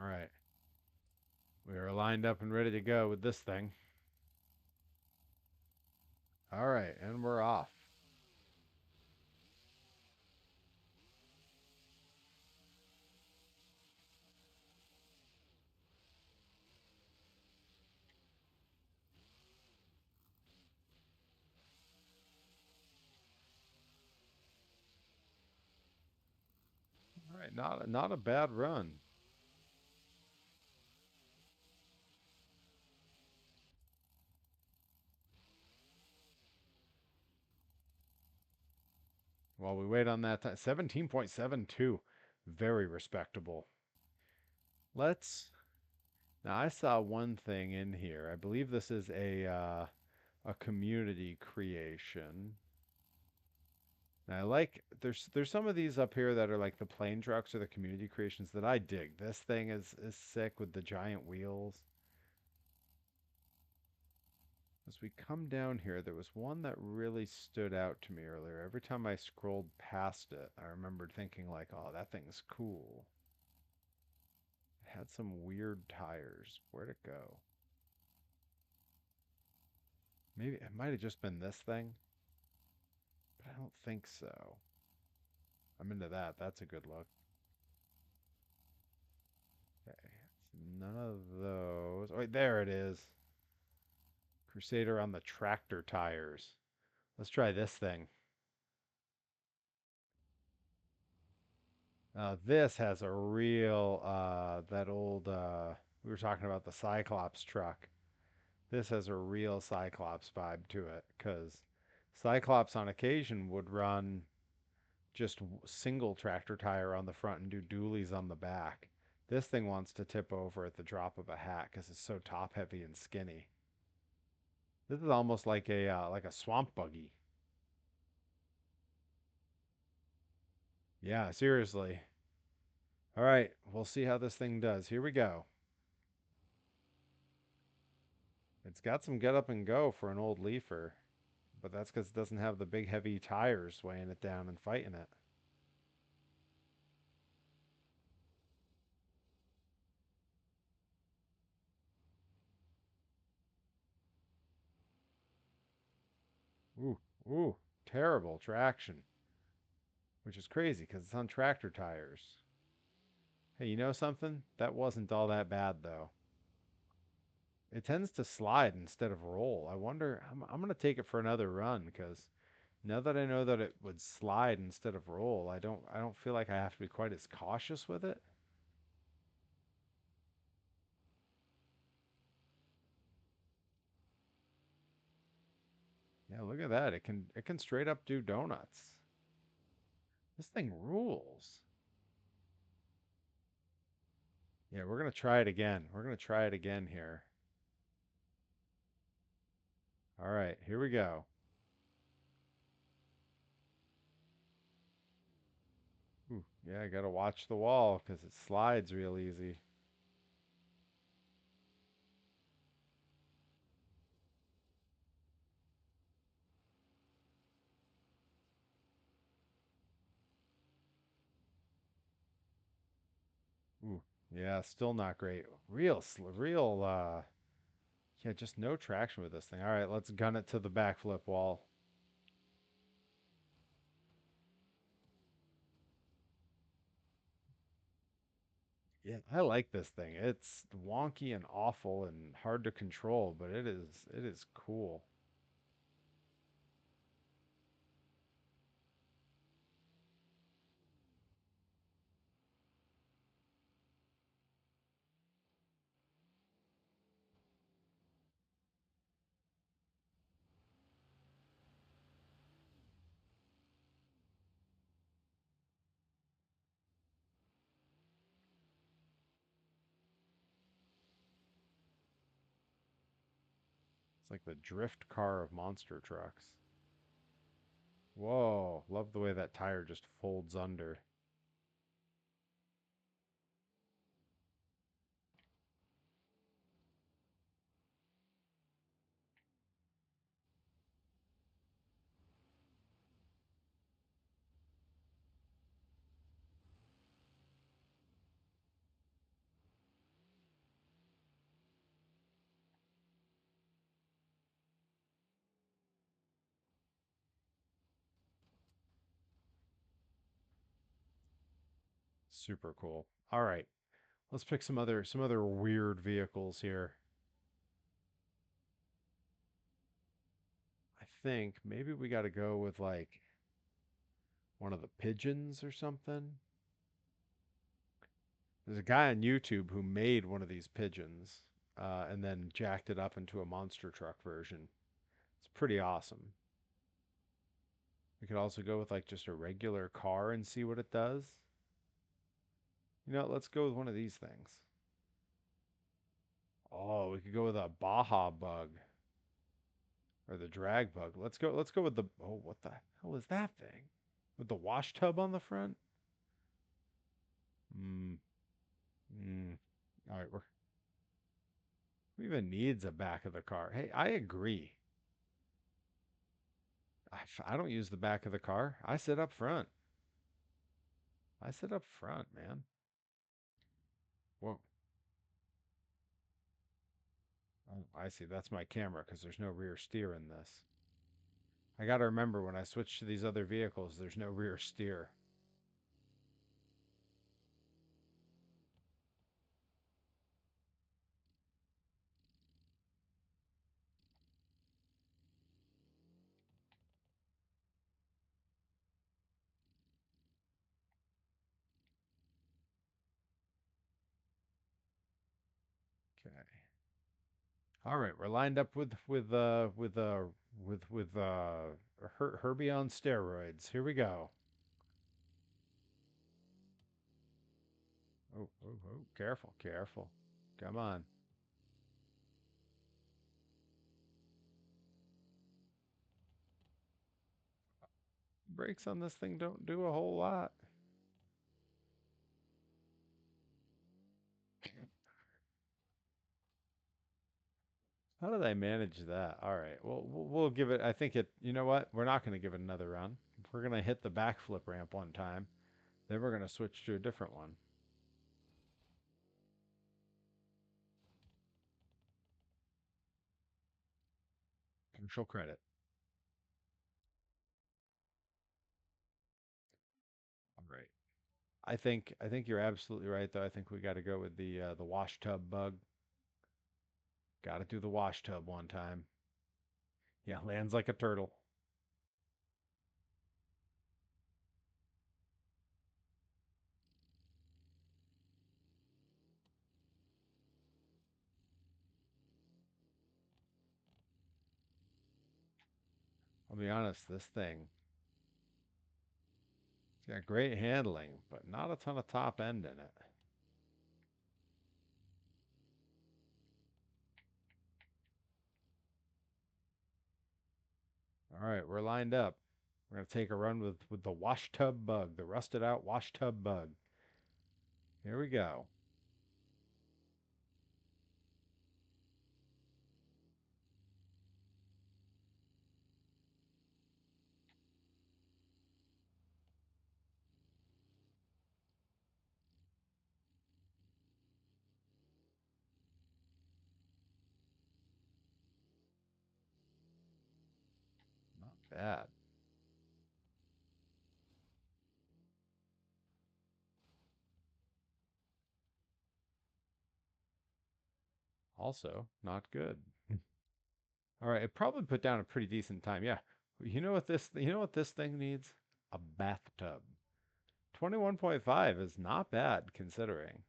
All right. We are lined up and ready to go with this thing. All right, and we're off. All right, not a bad run. while we wait on that time. 17.72. Very respectable. Let's. Now, I saw one thing in here. I believe this is a community creation. And I like there's some of these up here that are like the plane trucks or the community creations that I dig. This thing is sick with the giant wheels. As we come down here, there was one that really stood out to me earlier. Every time I scrolled past it, I remembered thinking like, "Oh, that thing's cool." It had some weird tires. Where'd it go? Maybe it might have just been this thing, but I don't think so. I'm into that. That's a good look. Okay, it's none of those. Oh, wait, there it is. Crusader on the tractor tires. Let's try this thing. This has a real, that old, we were talking about the Cyclops truck. This has a real Cyclops vibe to it, because Cyclops on occasion would run just single tractor tire on the front and do dualies on the back. This thing wants to tip over at the drop of a hat because it's so top heavy and skinny. This is almost like a swamp buggy. Yeah, seriously. All right, we'll see how this thing does. Here we go. It's got some get up and go for an old leafer, but that's because it doesn't have the big heavy tires weighing it down and fighting it. Ooh, ooh, terrible traction, which is crazy because it's on tractor tires. Hey, you know something? That wasn't all that bad though. It tends to slide instead of roll. I wonder, I'm going to take it for another run because now that I know that it would slide instead of roll, I don't feel like I have to be quite as cautious with it. Yeah, look at that. It can straight up do donuts. This thing rules. Yeah, we're gonna try it again. We're gonna try it again here. All right, here we go. Ooh, yeah, I gotta watch the wall because it slides real easy. Ooh, yeah, still not great. Yeah, just no traction with this thing. All right, let's gun it to the backflip wall. Yeah, I like this thing. It's wonky and awful and hard to control, but it is cool. It's like the drift car of monster trucks. Whoa, love the way that tire just folds under. Super cool. All right, let's pick some other weird vehicles here. I think maybe we got to go with like one of the pigeons or something. There's a guy on YouTube who made one of these pigeons and then jacked it up into a monster truck version. It's pretty awesome. We could also go with like just a regular car and see what it does. You know, let's go with one of these things. Oh, we could go with a Baja bug or the drag bug. Let's go with the oh, what the hell is that thing? With the wash tub on the front? Hmm. Hmm. All right, who even needs a back of the car? Hey, I agree. I don't use the back of the car. I sit up front. I sit up front, man. Whoa. Oh, I see. That's my camera because there's no rear steer in this. I got to remember when I switch to these other vehicles, there's no rear steer. Okay. All right, we're lined up with Herbie on steroids. Here we go. Oh, oh, oh, careful, careful. Come on. Brakes on this thing don't do a whole lot. How did I manage that? All right. Well, we'll give it. I think it. You know what? We're not going to give it another run. We're going to hit the backflip ramp one time. Then we're going to switch to a different one. Partial credit. All right. I think you're absolutely right though. I think we got to go with the wash tub bug. Got to do the wash tub one time. Yeah, lands like a turtle. I'll be honest, this thing, it's got great handling, but not a ton of top end in it. All right, we're lined up. We're gonna take a run with the wash tub bug, the rusted out wash tub bug. Here we go. Not bad. Also, not good. All right, it probably put down a pretty decent time. Yeah. You know what this thing needs? A bathtub. 21.5 is not bad considering.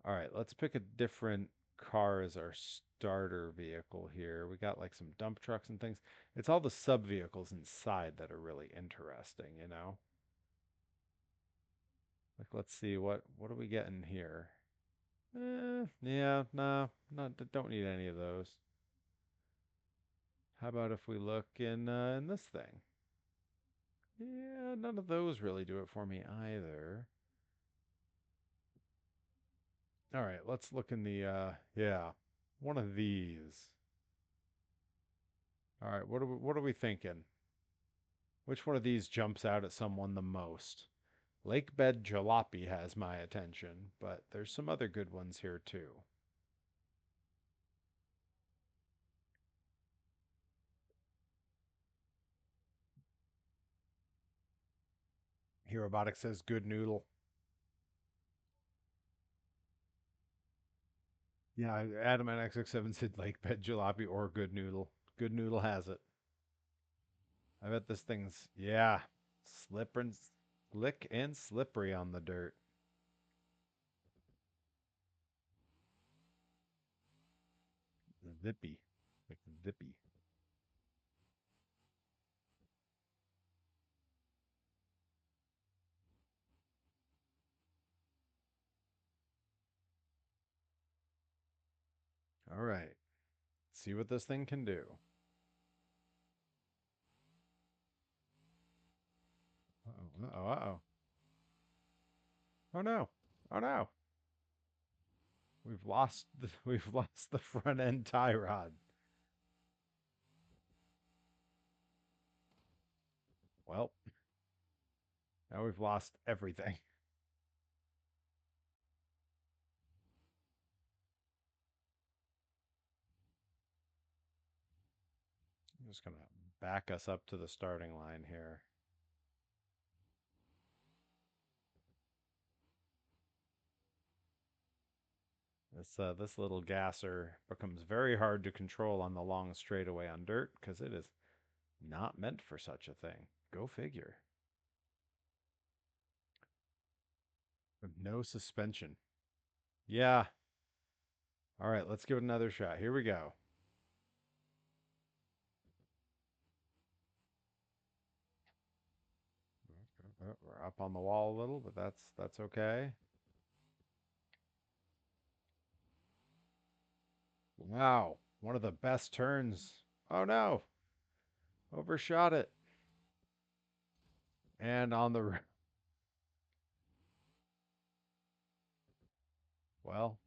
All right, let's pick a different car as our starter vehicle here. We got like some dump trucks and things. It's all the sub vehicles inside that are really interesting, you know? Like let's see what are we getting here? Yeah, no, don't need any of those. How about if we look in this thing? Yeah, none of those really do it for me either. All right, let's look in the yeah, one of these. All right, what are we thinking? Which one of these jumps out at someone the most? Lake Bed Jalopy has my attention, but there's some other good ones here too. Herobotic says good noodle. Yeah, Adam at XX7 said Lake Bed Jalopy or good noodle. Good noodle has it. I bet this thing's yeah, slip and slick and slippery on the dirt. Zippy, like zippy. All right. See what this thing can do. Uh-oh, uh-oh, uh-oh. Oh no. Oh no. We've lost the front end tie rod. Well, now we've lost everything. I'm just gonna back us up to the starting line here. This little gasser becomes very hard to control on the long straightaway on dirt because it is not meant for such a thing. Go figure. With no suspension. Yeah. All right, let's give it another shot. Here we go. We're up on the wall a little, but that's okay. Wow, one of the best turns. Oh no, overshot it. And on the well,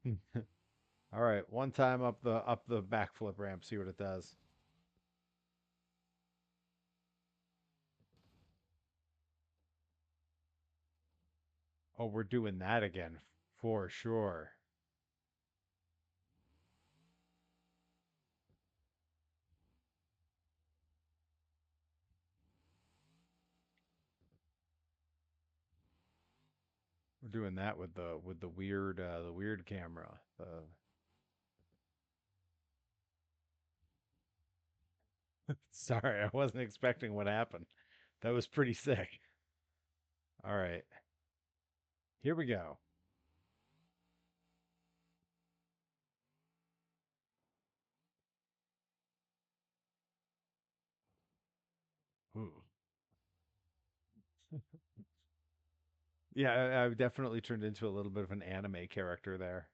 all right, one time up the backflip ramp, see what it does. Oh, we're doing that again for sure. We're doing that with the weird camera. Sorry, I wasn't expecting what happened. That was pretty sick. All right, here we go. Ooh. Yeah, I definitely turned into a little bit of an anime character there.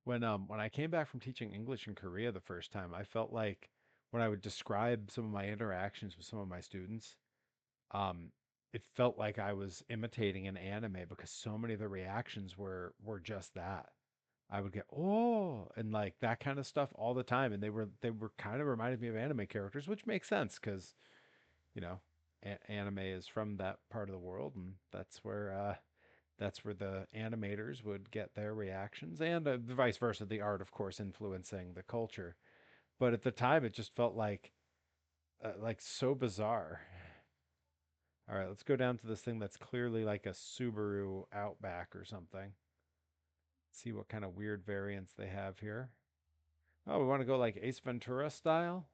When I came back from teaching English in Korea the first time, I felt like when I would describe some of my interactions with some of my students, um, it felt like I was imitating an anime because so many of the reactions were just that. I would get oh and like that kind of stuff all the time, and they were kind of reminded me of anime characters, which makes sense because you know anime is from that part of the world, and that's where the animators would get their reactions, and vice versa, the art, of course, influencing the culture. But at the time, it just felt like so bizarre. All right, let's go down to this thing that's clearly like a Subaru Outback or something. See what kind of weird variants they have here. Oh, we want to go like Ace Ventura style.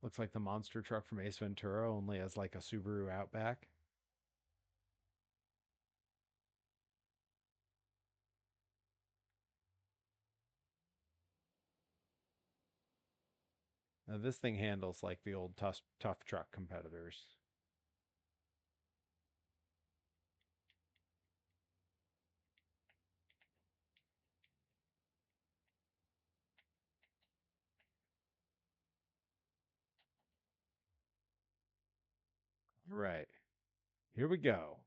Looks like the monster truck from Ace Ventura, only as like a Subaru Outback. Now this thing handles like the old tough truck competitors. All right, here we go.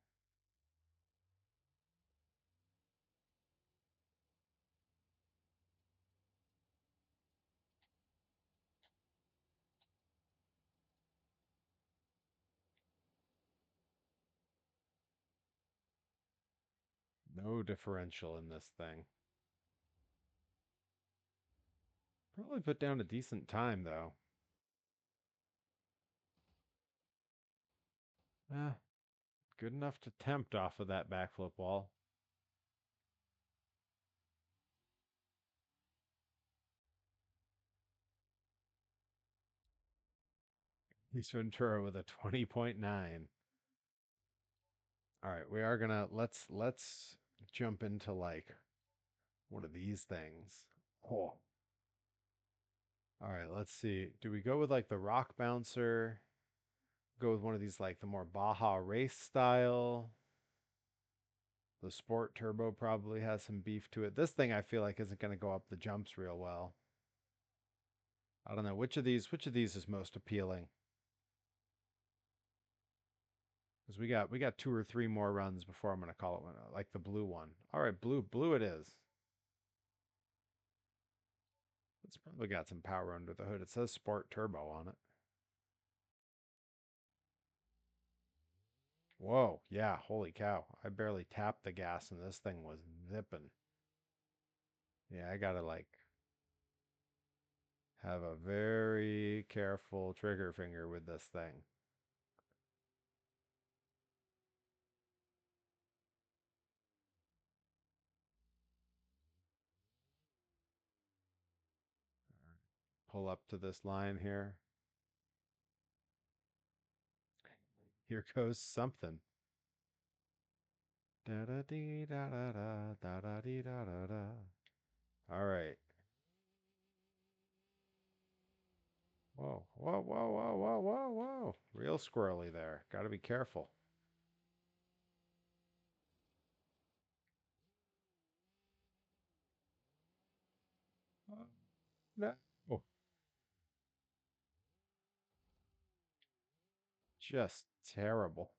No differential in this thing. Probably put down a decent time though. Eh, good enough to tempt off of that backflip wall. Ace Ventura with a 20.9. All right, we are gonna let's jump into like one of these things. Oh. All right, let's see. Do we go with like the rock bouncer? Go with one of these like the more Baja race style? The Sport Turbo probably has some beef to it. This thing I feel like isn't going to go up the jumps real well. I don't know which of these is most appealing. Because we got two or three more runs before I'm going to call it one, like the blue one. All right, blue it is. It's probably got some power under the hood. It says Sport Turbo on it. Whoa, yeah, holy cow. I barely tapped the gas and this thing was zipping. Yeah, I gotta like have a very careful trigger finger with this thing. Pull up to this line here. Here goes something. Da da dee da da da da da dee da da da. All right. Whoa, whoa, whoa, whoa, whoa, whoa, whoa. Real squirrely there. Got to be careful. Oh, no. Just terrible.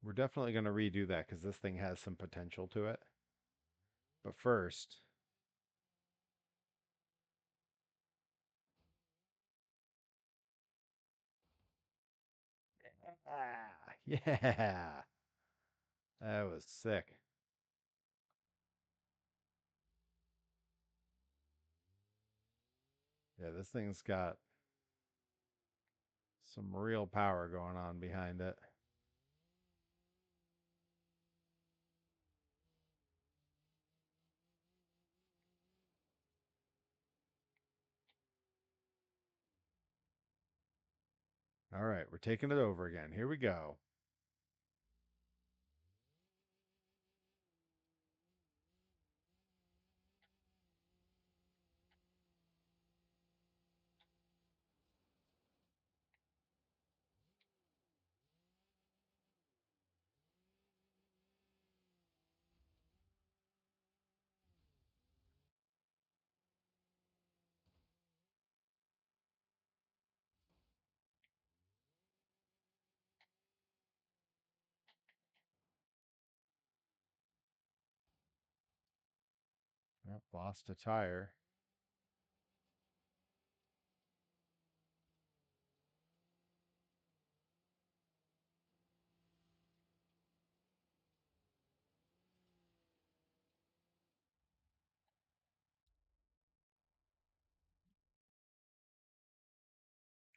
We're definitely going to redo that because this thing has some potential to it. But first, ah, yeah, that was sick. Yeah, this thing's got some real power going on behind it. All right, we're taking it over again. Here we go. Yep, lost a tire.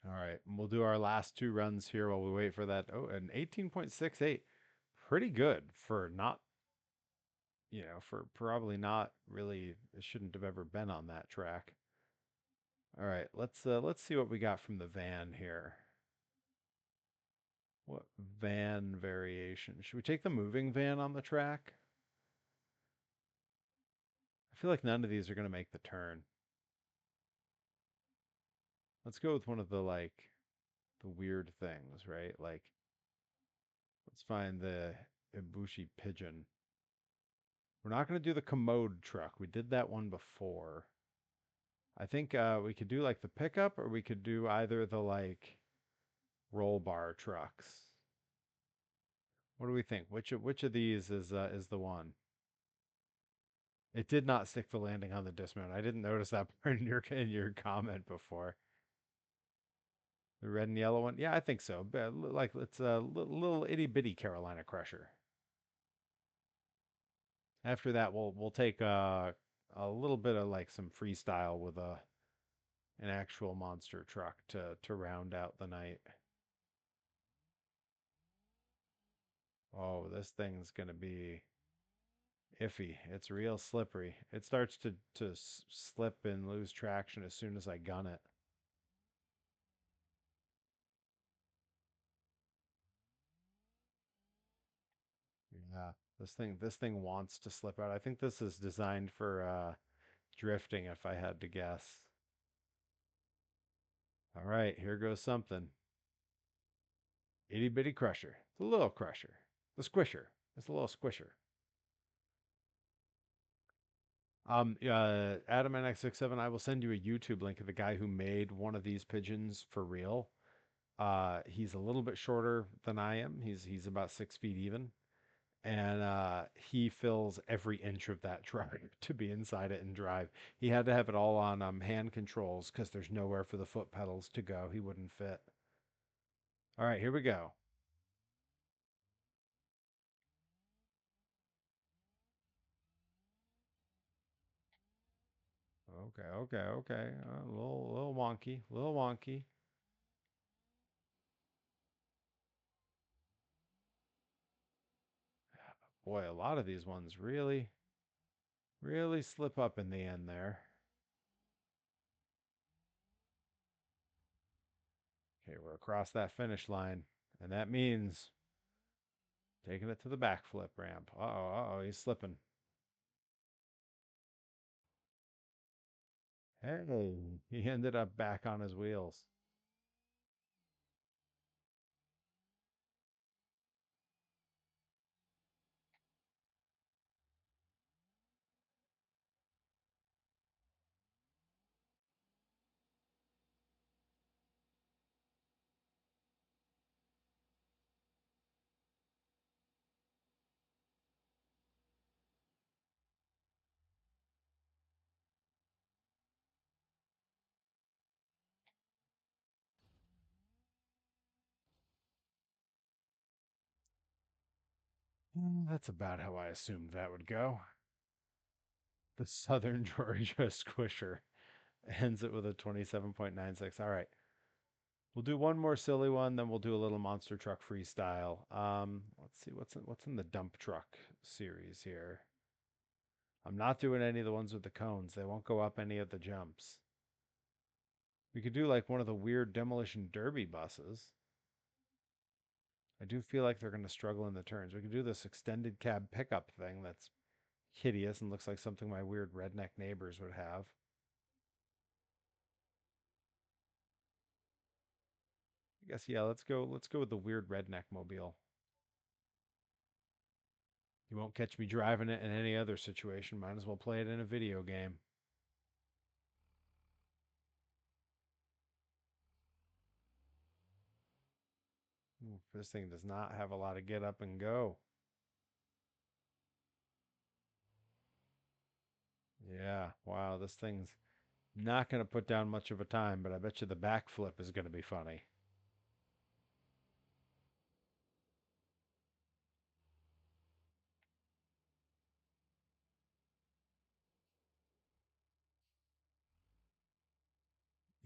All right, and we'll do our last two runs here while we wait for that. Oh, an 18.68. Pretty good for not, for probably not really, it shouldn't have ever been on that track. All right, let's see what we got from the van here. What van variation? Should we take the moving van on the track? I feel like none of these are going to make the turn. Let's go with one of the the weird things, right? Like let's find the Ibushi pigeon. We're not going to do the commode truck. We did that one before. I think we could do like the pickup, or we could do either the roll bar trucks. What do we think? Which of these is the one? It did not stick the landing on the dismount. I didn't notice that part in your comment before. The red and yellow one? Yeah, I think so. But like it's a little itty bitty Carolina Crusher. After that, we'll take a little bit of like some freestyle with an actual monster truck to round out the night. Oh, this thing's gonna be iffy. It's real slippery. It starts to slip and lose traction as soon as I gun it. Yeah, this thing wants to slip out. I think this is designed for drifting, if I had to guess. All right, here goes something. Itty bitty crusher. It's a little crusher. The squisher. It's a little squisher. Adam NX67, I will send you a YouTube link of the guy who made one of these pigeons for real. He's a little bit shorter than I am. He's about 6 feet even, and he fills every inch of that truck to be inside it and drive. He had to have it all on hand controls because there's nowhere for the foot pedals to go. He wouldn't fit. All right, here we go. Okay, okay, okay. A little wonky, a little wonky. Boy, a lot of these ones really, really slip up in the end there. Okay, we're across that finish line, and that means taking it to the backflip ramp. Uh-oh, he's slipping. Hey, he ended up back on his wheels. That's about how I assumed that would go. The Southern Georgia Squisher ends it with a 27.96. All right. We'll do one more silly one, then we'll do a little monster truck freestyle. Let's see what's in the dump truck series here. I'm not doing any of the ones with the cones. They won't go up any of the jumps. We could do like one of the weird demolition derby buses. I do feel like they're going to struggle in the turns. We could do this extended cab pickup thing that's hideous and looks like something my weird redneck neighbors would have. I guess yeah, let's go with the weird redneck mobile. You won't catch me driving it in any other situation. Might as well play it in a video game. Ooh, this thing does not have a lot of get up and go. Yeah, wow, this thing's not going to put down much of a time, but I bet you the backflip is going to be funny.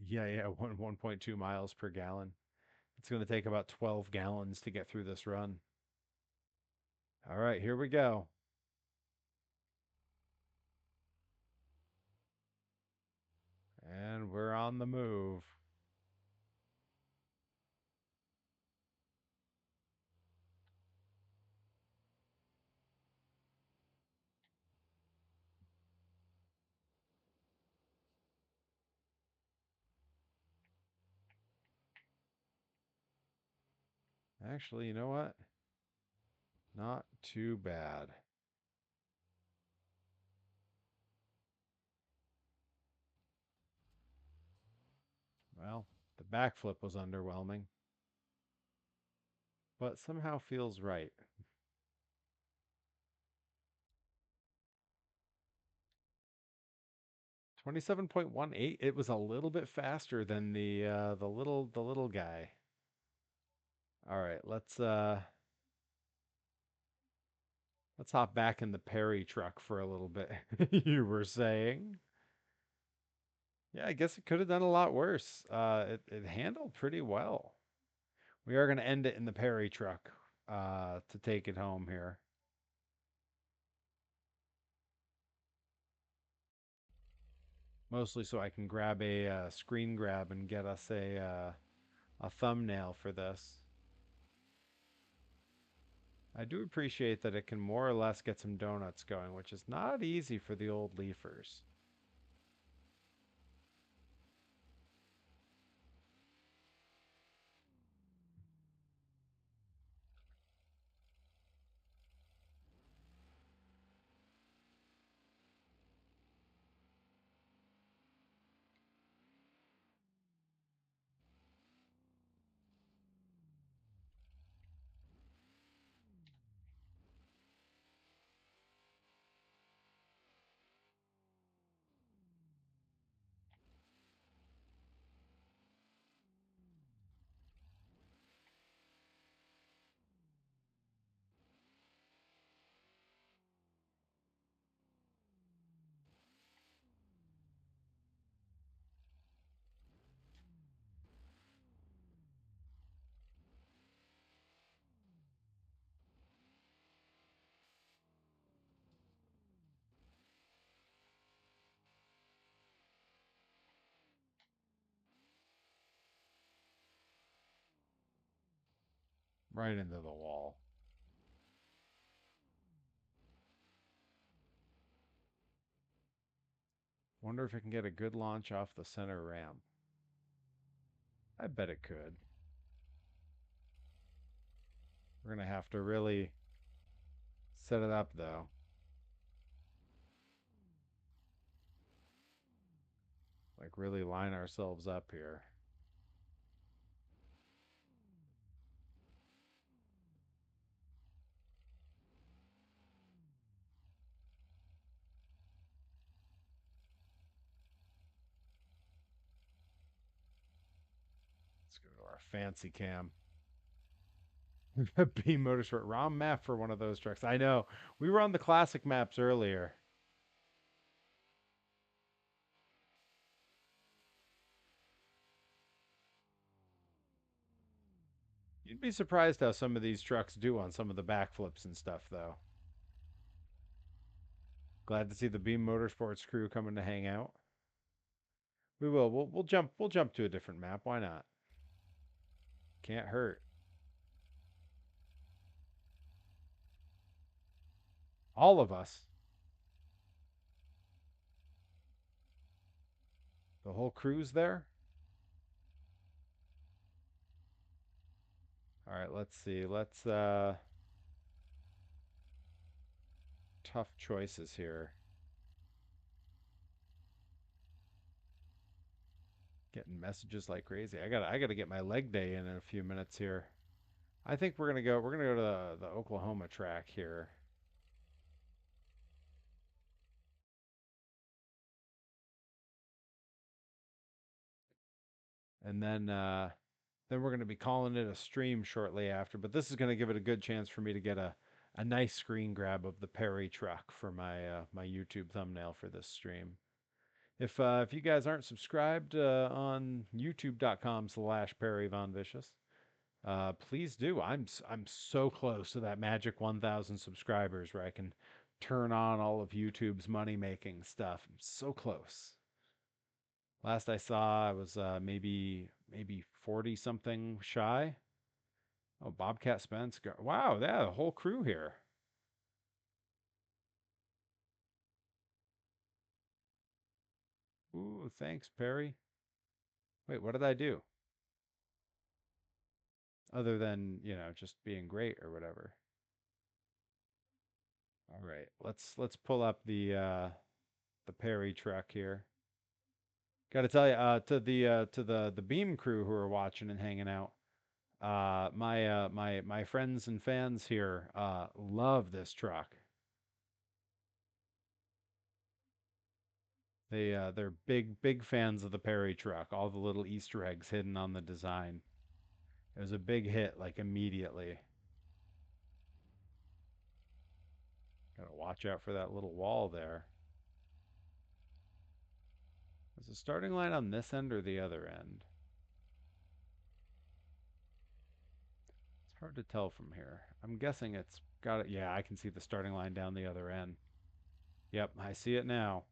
Yeah, yeah, 1.2 miles per gallon. It's going to take about 12 gallons to get through this run. All right, here we go. And we're on the move. Actually, you know what? Not too bad. Well, the backflip was underwhelming, but somehow feels right. 27.18. It was a little bit faster than the little guy. All right, let's hop back in the Perry truck for a little bit. You were saying? Yeah, I guess it could have done a lot worse. It handled pretty well. We are going to end it in the Perry truck to take it home here. Mostly so I can grab a screen grab and get us a thumbnail for this. I do appreciate that it can more or less get some donuts going, which is not easy for the old leafers. Right into the wall. Wonder if it can get a good launch off the center ramp. I bet it could. We're going to have to really set it up, though. Like, really line ourselves up here. Let's go to our fancy cam. Beam Motorsport ROM map for one of those trucks. I know. We were on the classic maps earlier. You'd be surprised how some of these trucks do on some of the backflips and stuff, though. Glad to see the Beam Motorsports crew coming to hang out. We will. We'll jump. We'll jump to a different map. Why not? Can't hurt. All of us. The whole crew's there. All right. Let's see. Let's tough choices here. Getting messages like crazy. I gotta get my leg day in a few minutes here. I think we're gonna go to the Oklahoma track here. And then we're gonna be calling it a stream shortly after, but this is gonna give it a good chance for me to get a nice screen grab of the Perry truck for my my YouTube thumbnail for this stream. If you guys aren't subscribed on youtube.com/Perry Von Vicious, please do. I'm so close to that magic 1,000 subscribers where I can turn on all of YouTube's money making stuff. I'm so close. Last I saw, I was maybe 40 something shy. Oh, Bobcat Spence. Wow, yeah, a whole crew here. Ooh, thanks, Perry. Wait, what did I do? Other than, just being great or whatever. All right, let's pull up the Perry truck here. Got to tell you, to the Beam crew who are watching and hanging out, my friends and fans here love this truck. They're big fans of the Perry truck. All the little Easter eggs hidden on the design. It was a big hit like immediately. Gotta watch out for that little wall there. Is the starting line on this end or the other end? It's hard to tell from here. I'm guessing it's got it. Yeah, I can see the starting line down the other end. Yep, I see it now.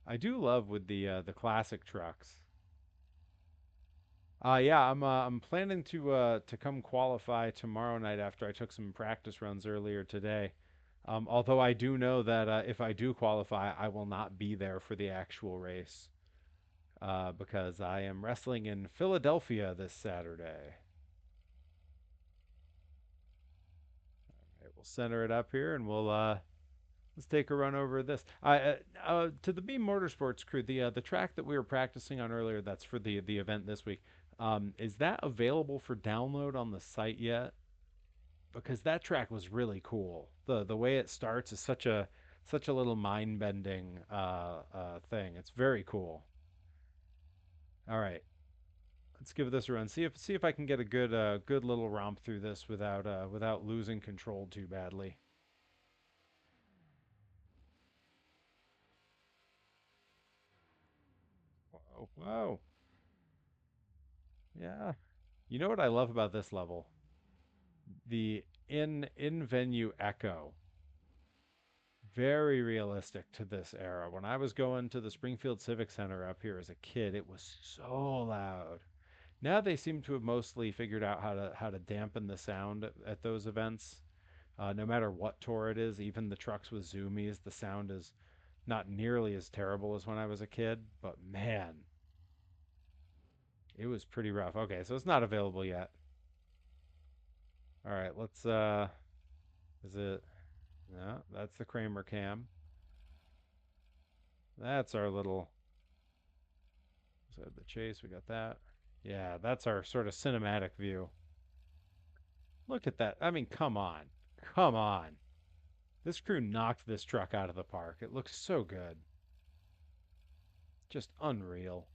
I do love with the classic trucks. Yeah, I'm planning to come qualify tomorrow night after I took some practice runs earlier today. Although I do know that if I do qualify, I will not be there for the actual race because I am wrestling in Philadelphia this Saturday. All right, we'll center it up here and let's take a run over this. To the Beam Motorsports crew, the track that we were practicing on earlier, that's for the event this week. Is that available for download on the site yet? Because that track was really cool. The way it starts is such a little mind bending thing. It's very cool. All right, let's give this a run. See if I can get a good little romp through this without losing control too badly. Whoa, whoa, yeah. You know what I love about this level? The in venue echo. very realistic to this era. When I was going to the Springfield Civic Center up here as a kid, it was so loud. Now they seem to have mostly figured out how to dampen the sound at those events. No matter what tour it is, even the trucks with zoomies, the sound is not nearly as terrible as when I was a kid. But man, it was pretty rough. Okay, so it's not available yet. All right, let's is it no, that's the Kramer cam. That's our little so the chase, we got that. Yeah, that's our sort of cinematic view. Look at that. I mean, come on. Come on. This crew knocked this truck out of the park. It looks so good. Just unreal.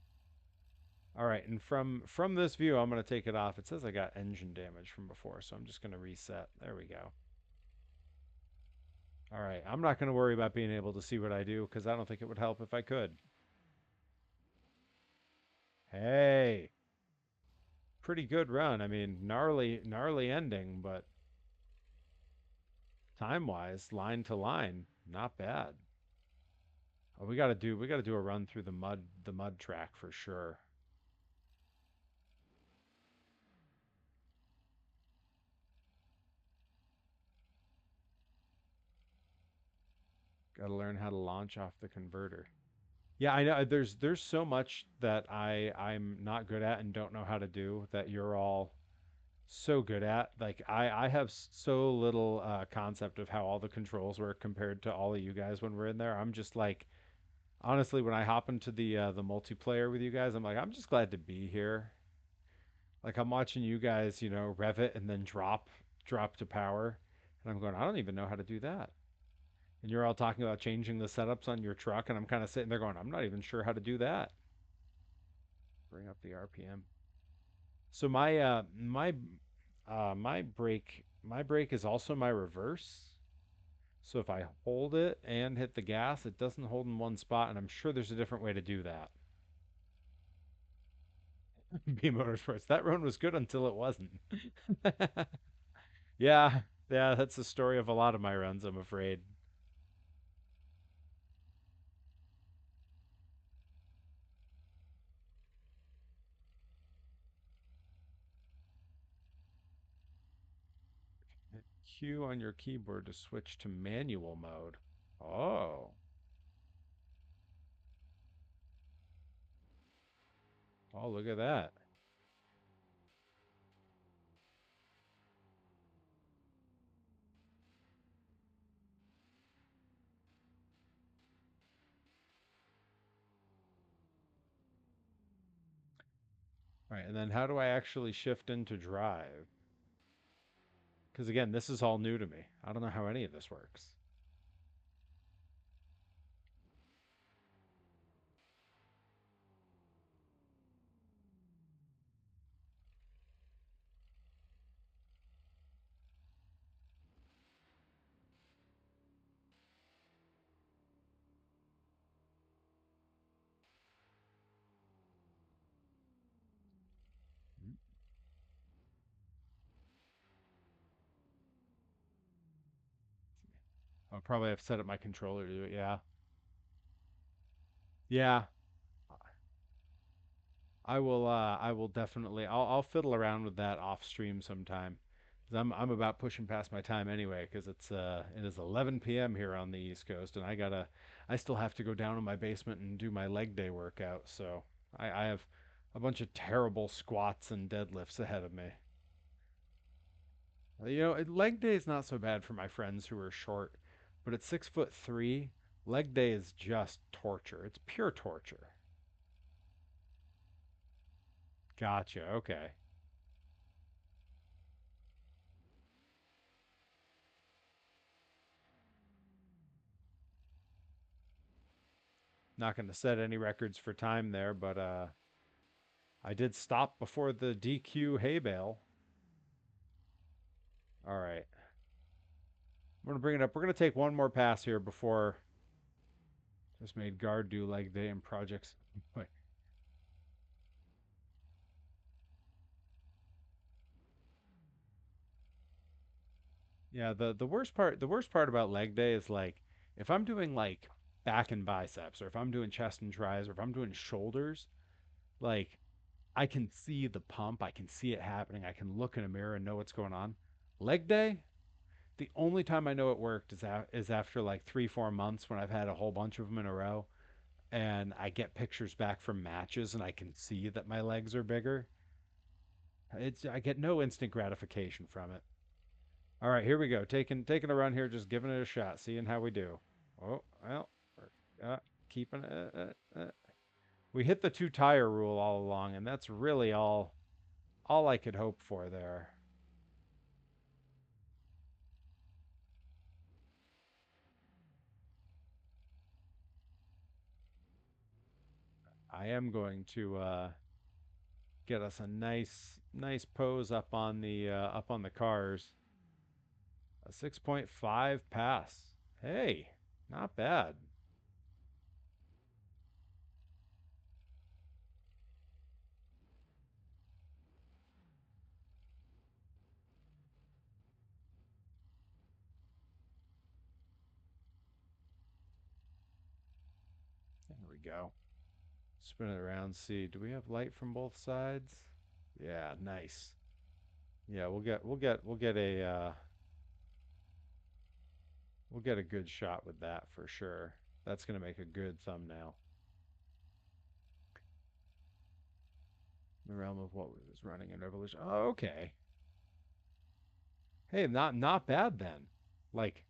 All right, and from this view, I'm going to take it off. It says I got engine damage from before, so I'm just going to reset. There we go. All right, I'm not going to worry about being able to see what I do because I don't think it would help if I could. Hey, pretty good run. I mean, gnarly ending, but time-wise, line to line, not bad. Oh, we got to do a run through the mud track for sure. Got to learn how to launch off the converter. Yeah, I know there's so much that I'm not good at and don't know how to do that you're all so good at. Like I have so little concept of how all the controls work compared to all of you guys when we're in there. I'm just like honestly when I hop into the multiplayer with you guys, I'm like I'm just glad to be here. Like I'm watching you guys, rev it and then drop to power, and I'm going, I don't even know how to do that. And you're all talking about changing the setups on your truck, and I'm kind of sitting there going, I'm not even sure how to do that. Bring up the RPM. So my brake is also my reverse. So if I hold it and hit the gas, it doesn't hold in one spot, and I'm sure there's a different way to do that. Beam-Motorports. That run was good until it wasn't. Yeah, yeah, that's the story of a lot of my runs, I'm afraid. Hit Q on your keyboard to switch to manual mode. Oh, oh, look at that. All right, and then how do I actually shift into drive? Because again, this is all new to me. I don't know how any of this works. I'll probably have to set up my controller to do it. Yeah. Yeah. I will definitely I'll fiddle around with that off stream sometime. 'Cause I'm about pushing past my time anyway because it is 11 p.m. here on the East Coast and I still have to go down in my basement and do my leg day workout. So I have a bunch of terrible squats and deadlifts ahead of me. Leg day is not so bad for my friends who are short, but at 6'3", leg day is just torture. It's pure torture. Gotcha. Okay. Not going to set any records for time there, but I did stop before the DQ hay bale. All right. I'm going to bring it up. We're going to take one more pass here before just made guard do leg day and projects. Wait. Yeah, the worst part about leg day is like If I'm doing like back and biceps, or if I'm doing chest and tris, or if I'm doing shoulders, like I can see the pump, I can see it happening, I can look in a mirror and know what's going on. Leg day, the only time I know it worked is after like 3 4 months when I've had a whole bunch of them in a row, and I get pictures back from matches and I can see that my legs are bigger. I get no instant gratification from it. All right, here we go. Taking a run here, just giving it a shot, seeing how we do. Oh well, we're keeping it. We hit the 2 tire rule all along, and that's really all I could hope for there. I am going to get us a nice pose up on the cars. A 6.5 pass. Hey, not bad. There we go. Spin it around. See, do we have light from both sides? Yeah, nice. Yeah, we'll get a good shot with that for sure. That's gonna make a good thumbnail. The realm of what was running in Evolution. Oh, okay. Hey, not bad then. Like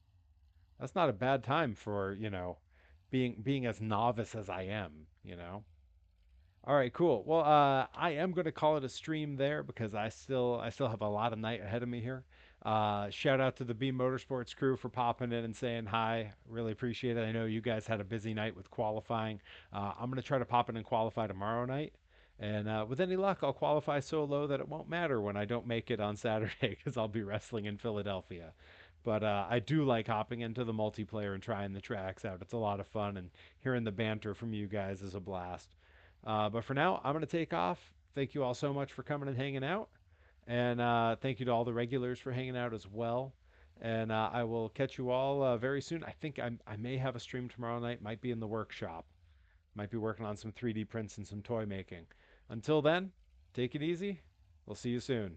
that's not a bad time for, being as novice as I am, you know. All right, cool. Well, I am going to call it a stream there because I still have a lot of night ahead of me here. Shout out to the Beam-Motorports crew for popping in and saying hi. Really appreciate it. I know you guys had a busy night with qualifying. I'm going to try to pop in and qualify tomorrow night. And with any luck, I'll qualify so low that it won't matter when I don't make it on Saturday because I'll be wrestling in Philadelphia. But I do like hopping into the multiplayer and trying the tracks out. It's a lot of fun, and hearing the banter from you guys is a blast. But for now, I'm going to take off. Thank you all so much for coming and hanging out. And thank you to all the regulars for hanging out as well. And I will catch you all very soon. I may have a stream tomorrow night. Might be in the workshop. Might be working on some 3D prints and some toy making. Until then, take it easy. We'll see you soon.